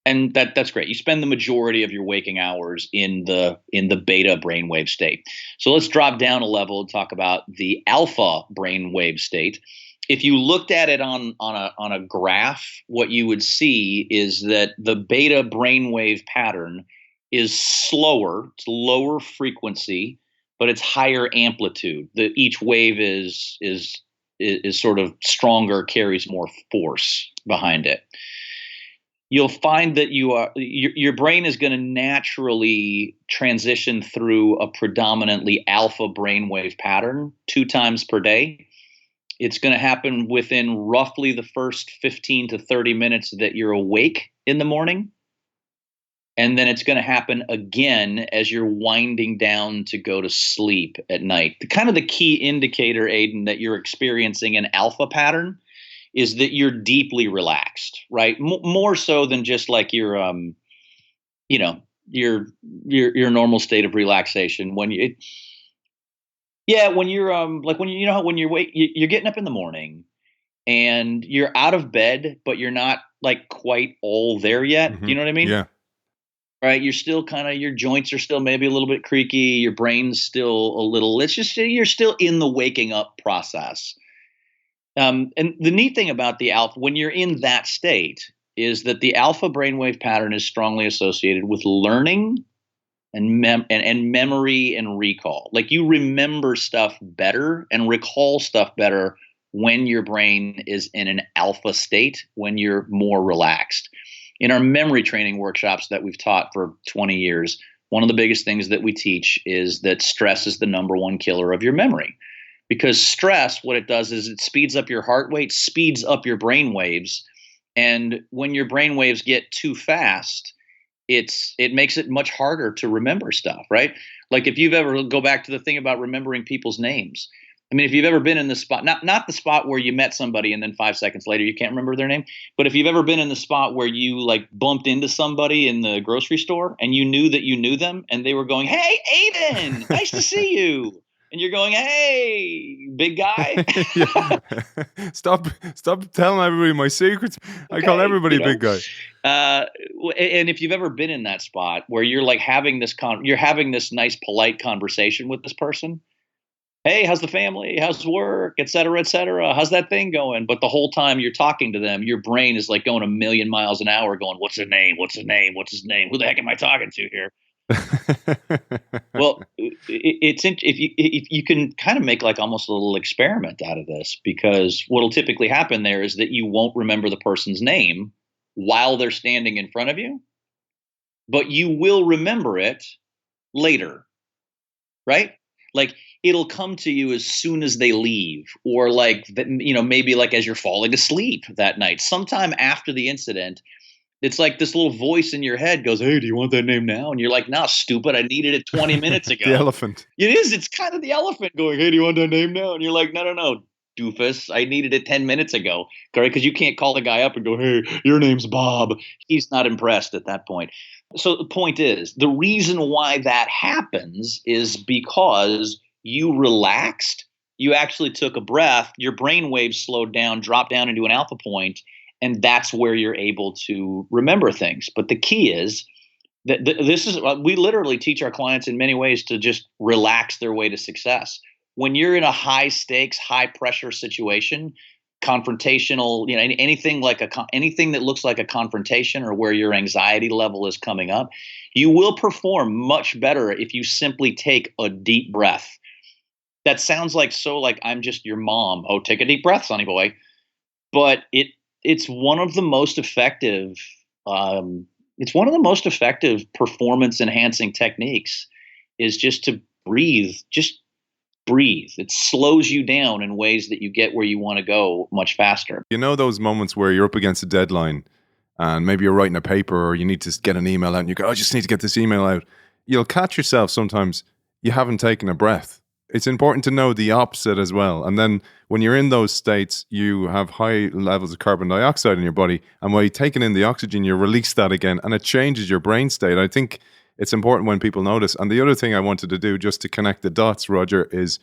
And that's great. You spend the majority of your waking hours in the beta brainwave state. So let's drop down a level and talk about the alpha brainwave state. If you looked at it on a graph, what you would see is that the beta brainwave pattern is slower, it's lower frequency, but it's higher amplitude. Each wave is sort of stronger, carries more force behind it. You'll find that your brain is going to naturally transition through a predominantly alpha brainwave pattern 2 times per day. It's going to happen within roughly the first 15 to 30 minutes that you're awake in the morning. And then it's going to happen again as you're winding down to go to sleep at night. The key indicator, Aidan, that you're experiencing an alpha pattern is that you're deeply relaxed, right? More so than just like your normal state of relaxation. When you're getting up in the morning and you're out of bed, but you're not like quite all there yet. Mm-hmm. You know what I mean? Yeah. Right. You're still your joints are still maybe a little bit creaky. Your brain's still a little, you're still in the waking up process. And the neat thing about the alpha, when you're in that state, is that the alpha brainwave pattern is strongly associated with learning and memory and recall. Like you remember stuff better and recall stuff better when your brain is in an alpha state, when you're more relaxed. In our memory training workshops that we've taught for 20 years, one of the biggest things that we teach is that stress is the number one killer of your memory. Because stress, what it does is it speeds up your heart rate, speeds up your brain waves. And when your brain waves get too fast, it makes it much harder to remember stuff, right? Like if you've ever go back to the thing about remembering people's names. I mean, if you've ever been in the spot, not the spot where you met somebody and then 5 seconds later you can't remember their name, but if you've ever been in the spot where you like bumped into somebody in the grocery store and you knew that you knew them and they were going, "Hey, Aidan, nice to see you." And you're going, "Hey, big guy." Yeah. Stop telling everybody my secrets. I call everybody big guy. And if you've ever been in that spot where you're like having this you're having this nice polite conversation with this person. Hey, how's the family? How's work? Et cetera, et cetera. How's that thing going? But the whole time you're talking to them, your brain is like going a million miles an hour going, what's his name? What's his name? What's his name? Who the heck am I talking to here? Well, if you can kind of make like almost a little experiment out of this, because what'll typically happen there is that you won't remember the person's name while they're standing in front of you, but you will remember it later, right? Like it'll come to you as soon as they leave, or like, maybe like as you're falling asleep that night, sometime after the incident. It's like this little voice in your head goes, "Hey, do you want that name now?" And you're like, "Nah, stupid. I needed it 20 minutes ago." The elephant. It is. It's kind of the elephant going, "Hey, do you want that name now?" And you're like, no, doofus. I needed it 10 minutes ago. Correct? Because you can't call the guy up and go, "Hey, your name's Bob." He's not impressed at that point. So the point is, the reason why that happens is because you relaxed. You actually took a breath. Your brain waves slowed down, dropped down into an alpha point. And that's where you're able to remember things. But the key is that we literally teach our clients in many ways to just relax their way to success. When you're in a high stakes, high pressure situation, confrontational, anything that looks like a confrontation or where your anxiety level is coming up, you will perform much better if you simply take a deep breath. That sounds like I'm just your mom. Oh, take a deep breath, sonny boy. But it's one of the most effective. It's one of the most effective performance enhancing techniques is just to breathe. Just breathe. It slows you down in ways that you get where you want to go much faster. You know those moments where you're up against a deadline and maybe you're writing a paper or you need to get an email out and you go, "I just need to get this email out." You'll catch yourself sometimes you haven't taken a breath. It's important to know the opposite as well. And then when you're in those states, you have high levels of carbon dioxide in your body. And while you're taking in the oxygen, you release that again and it changes your brain state. I think it's important when people notice. And the other thing I wanted to do just to connect the dots, Roger, is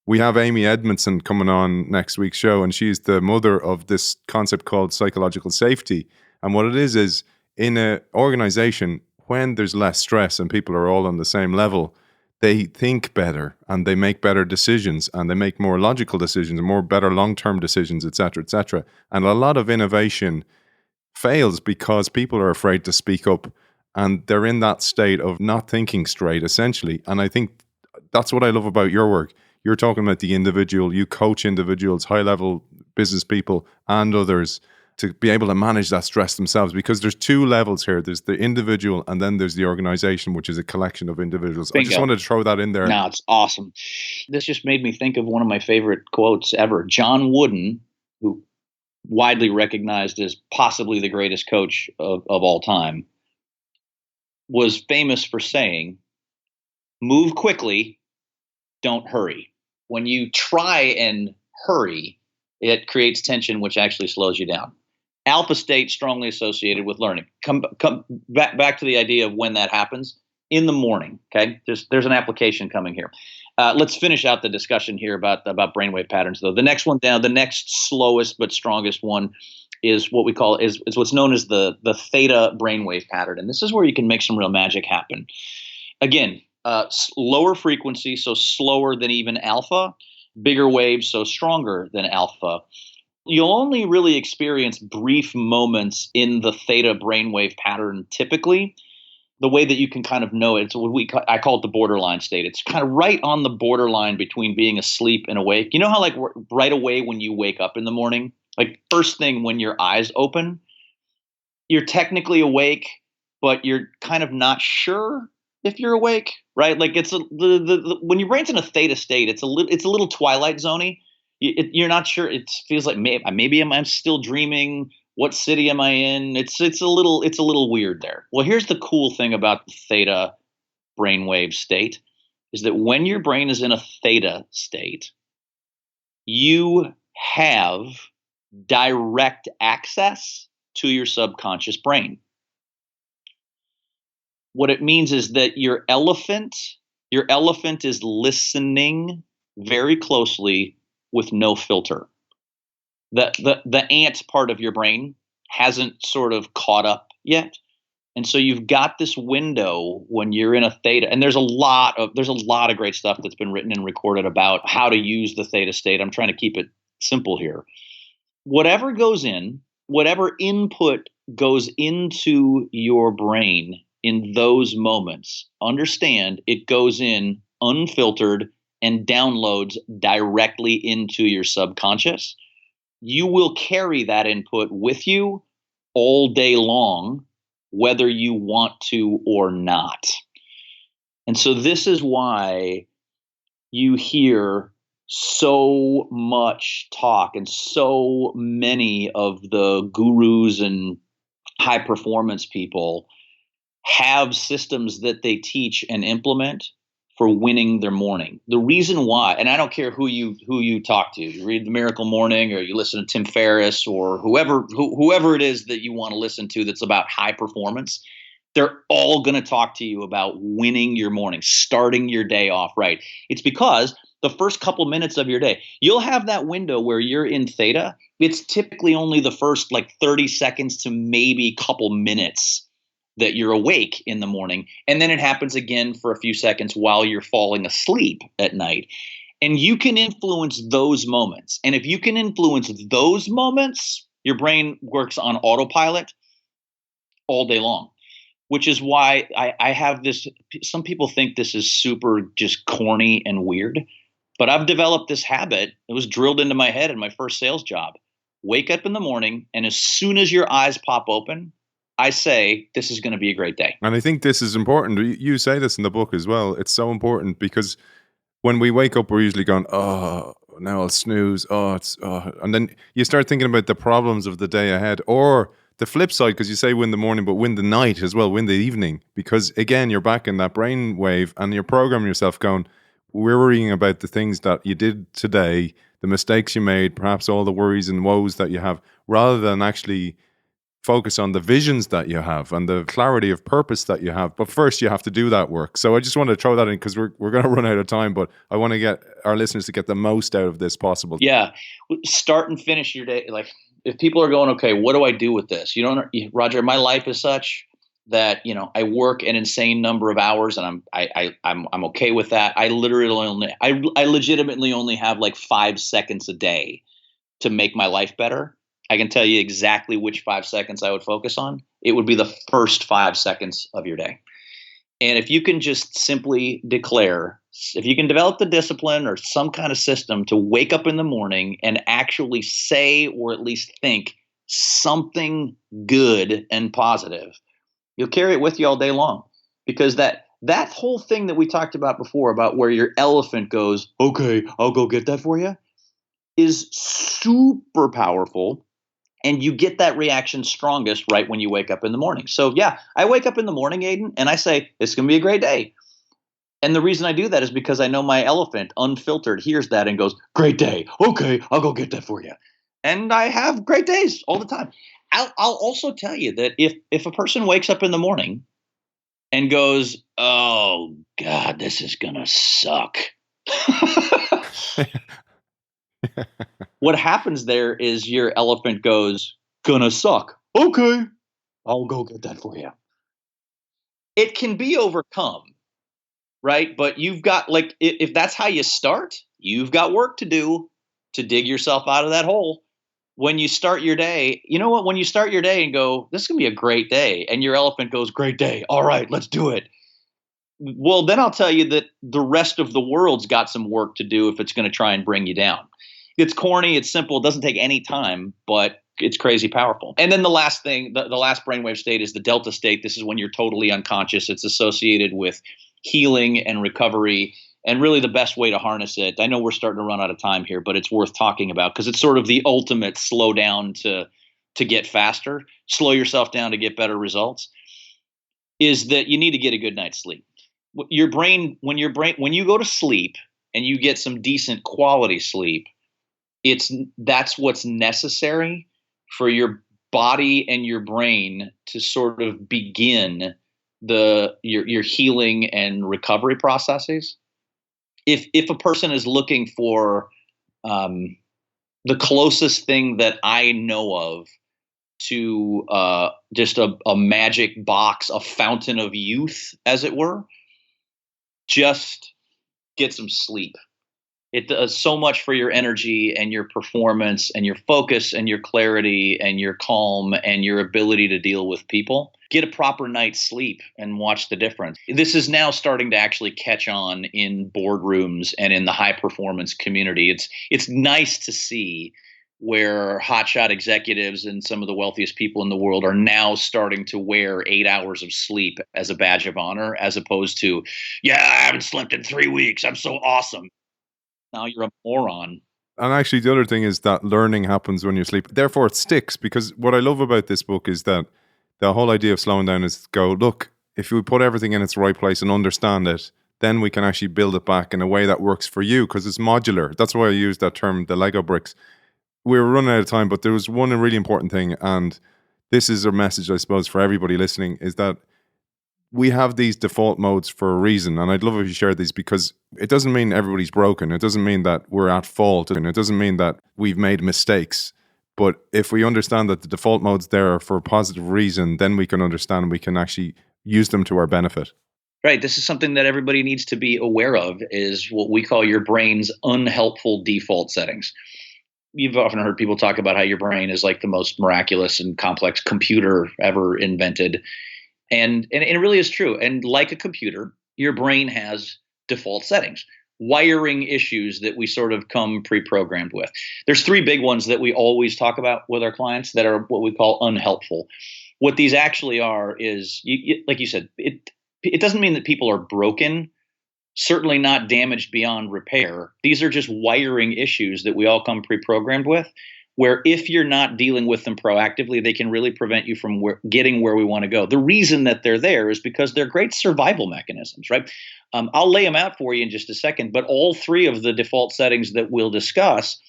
we have Amy Edmondson coming on next week's show. And she's the mother of this concept called psychological safety. And what it is in an organization, when there's less stress and people are all on the same level, they think better and they make better decisions and they make more logical decisions and more better long-term decisions, et cetera, et cetera. And a lot of innovation fails because people are afraid to speak up and they're in that state of not thinking straight, essentially. And I think that's what I love about your work. You're talking about the individual, you coach individuals, high-level business people and others to be able to manage that stress themselves, because there's two levels here. There's the individual and then there's the organization, which is a collection of individuals. Bingo. I just wanted to throw that in there. No, it's awesome. This just made me think of one of my favorite quotes ever. John Wooden, who widely recognized as possibly the greatest coach of all time, was famous for saying, "Move quickly, don't hurry." When you try and hurry, it creates tension, which actually slows you down. Alpha state strongly associated with learning. Come back to the idea of when that happens in the morning. Okay, there's an application coming here. Let's finish out the discussion here about brainwave patterns, though. The next one down, the next slowest but strongest one is what we call is what's known as the theta brainwave pattern, and this is where you can make some real magic happen. Again, lower frequency, so slower than even alpha. bigger waves, so stronger than alpha. You'll only really experience brief moments in the theta brainwave pattern typically. The way that you can kind of know it, it's what I call it the borderline state. It's kind of right on the borderline between being asleep and awake. You know how like right away when you wake up in the morning, like first thing when your eyes open, you're technically awake, but you're kind of not sure if you're awake, right? Like it's when your brain's in a theta state, it's a little twilight zoney. You're not sure. It feels like maybe I'm still dreaming. What city am I in? It's a little weird there. Well, here's the cool thing about the theta brainwave state is that when your brain is in a theta state, you have direct access to your subconscious brain. What it means is that your elephant is listening very closely with no filter. The ant part of your brain hasn't sort of caught up yet. And so you've got this window when you're in a theta, and there's a lot of great stuff that's been written and recorded about how to use the theta state. I'm trying to keep it simple here. Whatever input goes into your brain in those moments, understand it goes in unfiltered and downloads directly into your subconscious. You will carry that input with you all day long, whether you want to or not. And so this is why you hear so much talk and so many of the gurus and high performance people have systems that they teach and implement for winning their morning. The reason why, and I don't care who you talk to, you read The Miracle Morning or you listen to Tim Ferriss or whoever it is that you want to listen to that's about high performance, they're all going to talk to you about winning your morning, starting your day off right. It's because the first couple minutes of your day, you'll have that window where you're in theta. It's typically only the first like 30 seconds to maybe couple minutes that you're awake in the morning. And then it happens again for a few seconds while you're falling asleep at night. And you can influence those moments. And if you can influence those moments, your brain works on autopilot all day long, which is why I have this. Some people think this is super just corny and weird, but I've developed this habit. It was drilled into my head in my first sales job. Wake up in the morning, and as soon as your eyes pop open, I say, this is going to be a great day. And I think this is important. You say this in the book as well. It's so important because when we wake up, we're usually going, oh, now I'll snooze. And then you start thinking about the problems of the day ahead, or the flip side, because you say win the morning, but win the night as well, win the evening. Because again, you're back in that brain wave and you're programming yourself going, we're worrying about the things that you did today, the mistakes you made, perhaps all the worries and woes that you have, rather than actually focus on the visions that you have and the clarity of purpose that you have. But first you have to do that work. So I just want to throw that in because we're going to run out of time, but I want to get our listeners to get the most out of this possible. Yeah. Start and finish your day. Like if people are going, okay, what do I do with this? Roger, my life is such that, I work an insane number of hours and I'm okay with that. I legitimately only have like 5 seconds a day to make my life better. I can tell you exactly which 5 seconds I would focus on. It would be the first 5 seconds of your day. And if you can just simply declare, if you can develop the discipline or some kind of system to wake up in the morning and actually say or at least think something good and positive, you'll carry it with you all day long. Because that whole thing that we talked about before, about where your elephant goes, okay, I'll go get that for you, is super powerful. And you get that reaction strongest right when you wake up in the morning. So yeah, I wake up in the morning, Aidan, and I say, it's going to be a great day. And the reason I do that is because I know my elephant, unfiltered, hears that and goes, great day. Okay, I'll go get that for you. And I have great days all the time. I'll also tell you that if a person wakes up in the morning and goes, oh God, this is going to suck. What happens there is your elephant goes, gonna suck. Okay, I'll go get that for you. It can be overcome. right? But you've got like, if that's how you start, you've got work to do to dig yourself out of that hole. When you start your day, you know what? When you start your day and go, this is going to be a great day, and your elephant goes, great day. All right, let's do it. Well, then I'll tell you that the rest of the world's got some work to do if it's going to try and bring you down. It's corny, it's simple, it doesn't take any time, but it's crazy powerful. And then the last thing, the last brainwave state is the delta state. This is when you're totally unconscious. It's associated with healing and recovery, and really the best way to harness it. I know we're starting to run out of time here, but it's worth talking about because it's sort of the ultimate slow down to get faster, slow yourself down to get better results, is that you need to get a good night's sleep. When you go to sleep and you get some decent quality sleep, that's what's necessary for your body and your brain to sort of begin your healing and recovery processes. If a person is looking for the closest thing that I know of to just a magic box, a fountain of youth, as it were, just get some sleep. It does so much for your energy and your performance and your focus and your clarity and your calm and your ability to deal with people. Get a proper night's sleep and watch the difference. This is now starting to actually catch on in boardrooms and in the high performance community. It's nice to see where hotshot executives and some of the wealthiest people in the world are now starting to wear 8 hours of sleep as a badge of honor, as opposed to, yeah, I haven't slept in 3 weeks, I'm so awesome. Now you're a moron. And actually, the other thing is that learning happens when you sleep. Therefore, it sticks, because what I love about this book is that the whole idea of slowing down is go, look, if we put everything in its right place and understand it, then we can actually build it back in a way that works for you, because it's modular. That's why I use that term, the Lego bricks. We're running out of time, but there was one really important thing, and this is a message, I suppose, for everybody listening, is that we have these default modes for a reason. And I'd love if you shared these, because it doesn't mean everybody's broken. It doesn't mean that we're at fault. And it doesn't mean that we've made mistakes. But if we understand that the default mode's there for a positive reason, then we can understand, we can actually use them to our benefit. Right. This is something that everybody needs to be aware of, is what we call your brain's unhelpful default settings. You've often heard people talk about how your brain is like the most miraculous and complex computer ever invented. And it really is true. And like a computer, your brain has default settings, wiring issues that we sort of come pre-programmed with. There's 3 big ones that we always talk about with our clients that are what we call unhelpful. What these actually are is, like you said, it doesn't mean that people are broken, certainly not damaged beyond repair. These are just wiring issues that we all come pre-programmed with, where if you're not dealing with them proactively, they can really prevent you from getting where we want to go. The reason that they're there is because they're great survival mechanisms, right? I'll lay them out for you in just a second, but all 3 of the default settings that we'll discuss,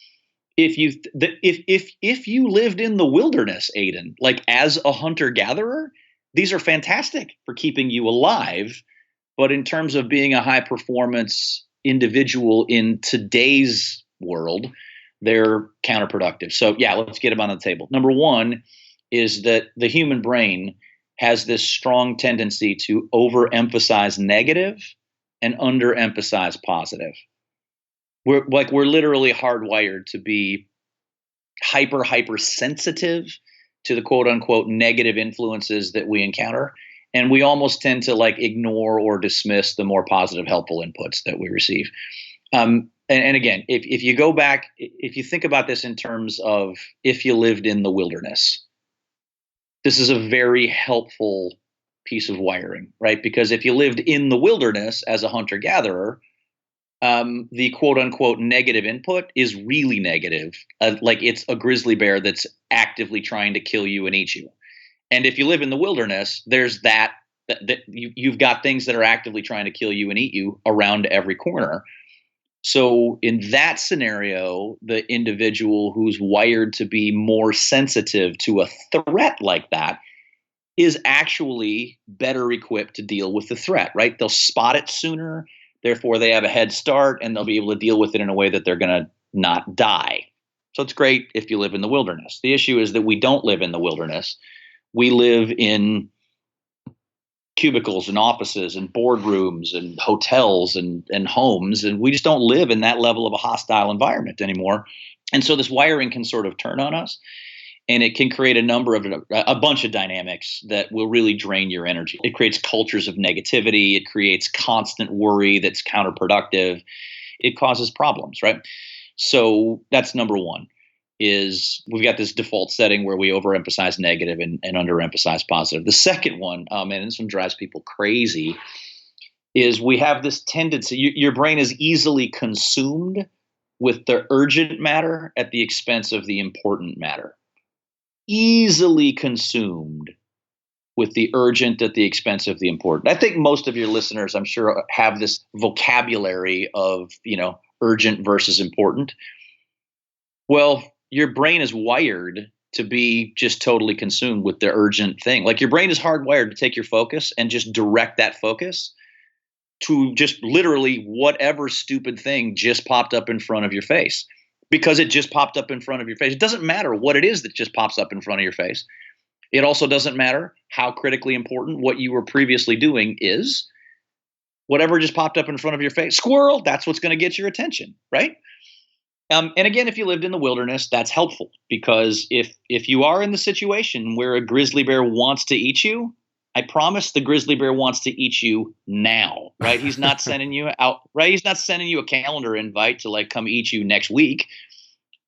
if you lived in the wilderness, Aidan, like as a hunter-gatherer, these are fantastic for keeping you alive. But in terms of being a high-performance individual in today's world, they're counterproductive. So yeah, let's get them on the table. Number 1 is that the human brain has this strong tendency to overemphasize negative and underemphasize positive. We're literally hardwired to be hyper sensitive to the quote unquote negative influences that we encounter. And we almost tend to like ignore or dismiss the more positive, helpful inputs that we receive. And again, if you go back, if you think about this in terms of if you lived in the wilderness, this is a very helpful piece of wiring, right? Because if you lived in the wilderness as a hunter-gatherer, the quote unquote negative input is really negative. Like it's a grizzly bear that's actively trying to kill you and eat you. And if you live in the wilderness, there's that you've got things that are actively trying to kill you and eat you around every corner. So in that scenario, the individual who's wired to be more sensitive to a threat like that is actually better equipped to deal with the threat, right? They'll spot it sooner. Therefore, they have a head start and they'll be able to deal with it in a way that they're going to not die. So it's great if you live in the wilderness. The issue is that we don't live in the wilderness. We live in cubicles and offices and boardrooms and hotels and homes. And we just don't live in that level of a hostile environment anymore. And so this wiring can sort of turn on us, and it can create a bunch of dynamics that will really drain your energy. It creates cultures of negativity. It creates constant worry that's counterproductive. It causes problems, right? So that's number one. Is we've got this default setting where we overemphasize negative and underemphasize positive. The second one, and this one drives people crazy, is we have this tendency, your brain is easily consumed with the urgent matter at the expense of the important matter. Easily consumed with the urgent at the expense of the important. I think most of your listeners, I'm sure, have this vocabulary of, urgent versus important. Well, your brain is wired to be just totally consumed with the urgent thing. Like your brain is hardwired to take your focus and just direct that focus to just literally whatever stupid thing just popped up in front of your face, because it just popped up in front of your face. It doesn't matter what it is that just pops up in front of your face. It also doesn't matter how critically important what you were previously doing is. Whatever just popped up in front of your face, squirrel, that's what's going to get your attention, right? And again, if you lived in the wilderness, that's helpful, because if you are in the situation where a grizzly bear wants to eat you, I promise the grizzly bear wants to eat you now, right? He's not sending you out, right? He's not sending you a calendar invite to come eat you next week.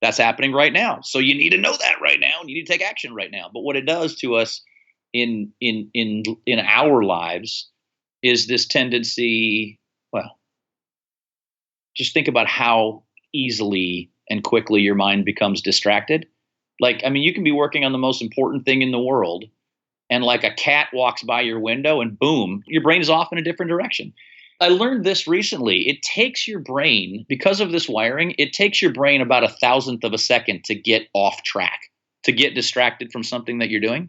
That's happening right now. So you need to know that right now, and you need to take action right now. But what it does to us in our lives is this tendency, well, just think about how easily and quickly your mind becomes distracted. You can be working on the most important thing in the world, and like a cat walks by your window and boom, your brain is off in a different direction. I learned this recently. It takes your brain, because of this wiring, it takes your brain about 1,000th of a second to get off track, to get distracted from something that you're doing.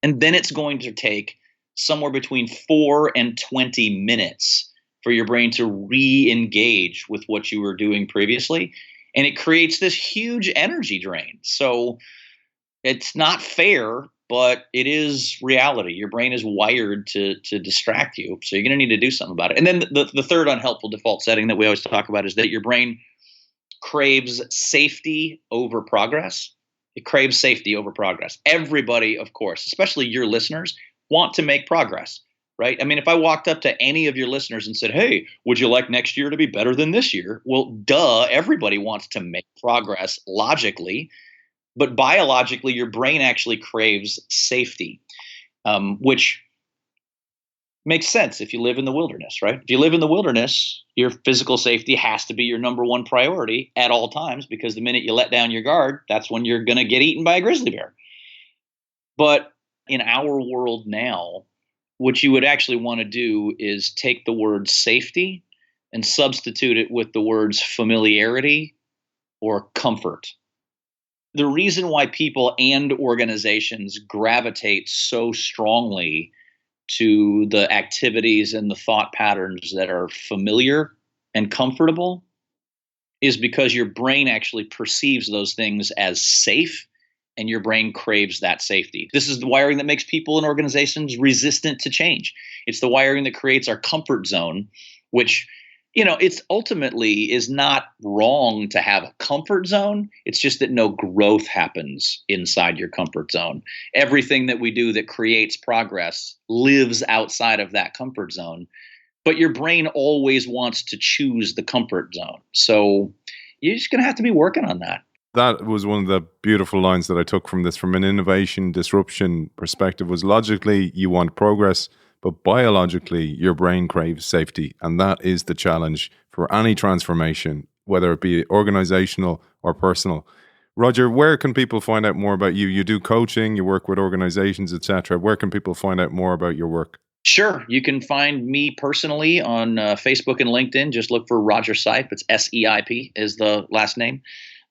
And then it's going to take somewhere between 4 and 20 minutes for your brain to re-engage with what you were doing previously. And it creates this huge energy drain. So it's not fair, but it is reality. Your brain is wired to distract you. So you're going to need to do something about it. And then the third unhelpful default setting that we always talk about is that your brain craves safety over progress. It craves safety over progress. Everybody, of course, especially your listeners, want to make progress. Right? If I walked up to any of your listeners and said, hey, would you like next year to be better than this year? Well, duh, everybody wants to make progress logically, but biologically, your brain actually craves safety, which makes sense if you live in the wilderness, right? If you live in the wilderness, your physical safety has to be your number one priority at all times, because the minute you let down your guard, that's when you're going to get eaten by a grizzly bear. But in our world now, what you would actually want to do is take the word safety and substitute it with the words familiarity or comfort. The reason why people and organizations gravitate so strongly to the activities and the thought patterns that are familiar and comfortable is because your brain actually perceives those things as safe, and your brain craves that safety. This is the wiring that makes people and organizations resistant to change. It's the wiring that creates our comfort zone, which, it's ultimately is not wrong to have a comfort zone. It's just that no growth happens inside your comfort zone. Everything that we do that creates progress lives outside of that comfort zone. But your brain always wants to choose the comfort zone. So you're just going to have to be working on that. That was one of the beautiful lines that I took from this, from an innovation disruption perspective, was logically you want progress, but biologically your brain craves safety. And that is the challenge for any transformation, whether it be organizational or personal. Roger, where can people find out more about you? You do coaching, you work with organizations, etc. Where can people find out more about your work? Sure. You can find me personally on Facebook and LinkedIn. Just look for Roger Sipe. It's SEIP is the last name.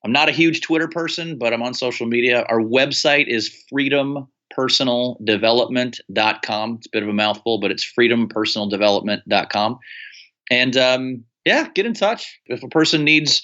I'm not a huge Twitter person, but I'm on social media. Our website is freedompersonaldevelopment.com. It's a bit of a mouthful, but it's freedompersonaldevelopment.com. And get in touch. If a person needs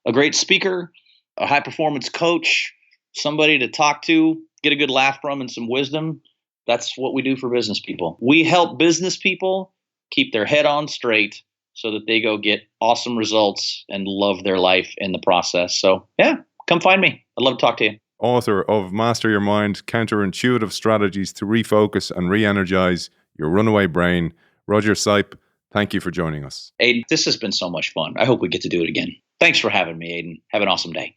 a great speaker, a high performance coach, somebody to talk to, get a good laugh from and some wisdom, That's what we do for business people. We help business people keep their head on straight so that they go get awesome results and love their life in the process. So yeah, come find me. I'd love to talk to you. Author of Master Your Mind, Counterintuitive Strategies to Refocus and Re-Energise Your Runaway Brain, Roger Sipe, thank you for joining us. Aidan, this has been so much fun. I hope we get to do it again. Thanks for having me, Aidan. Have an awesome day.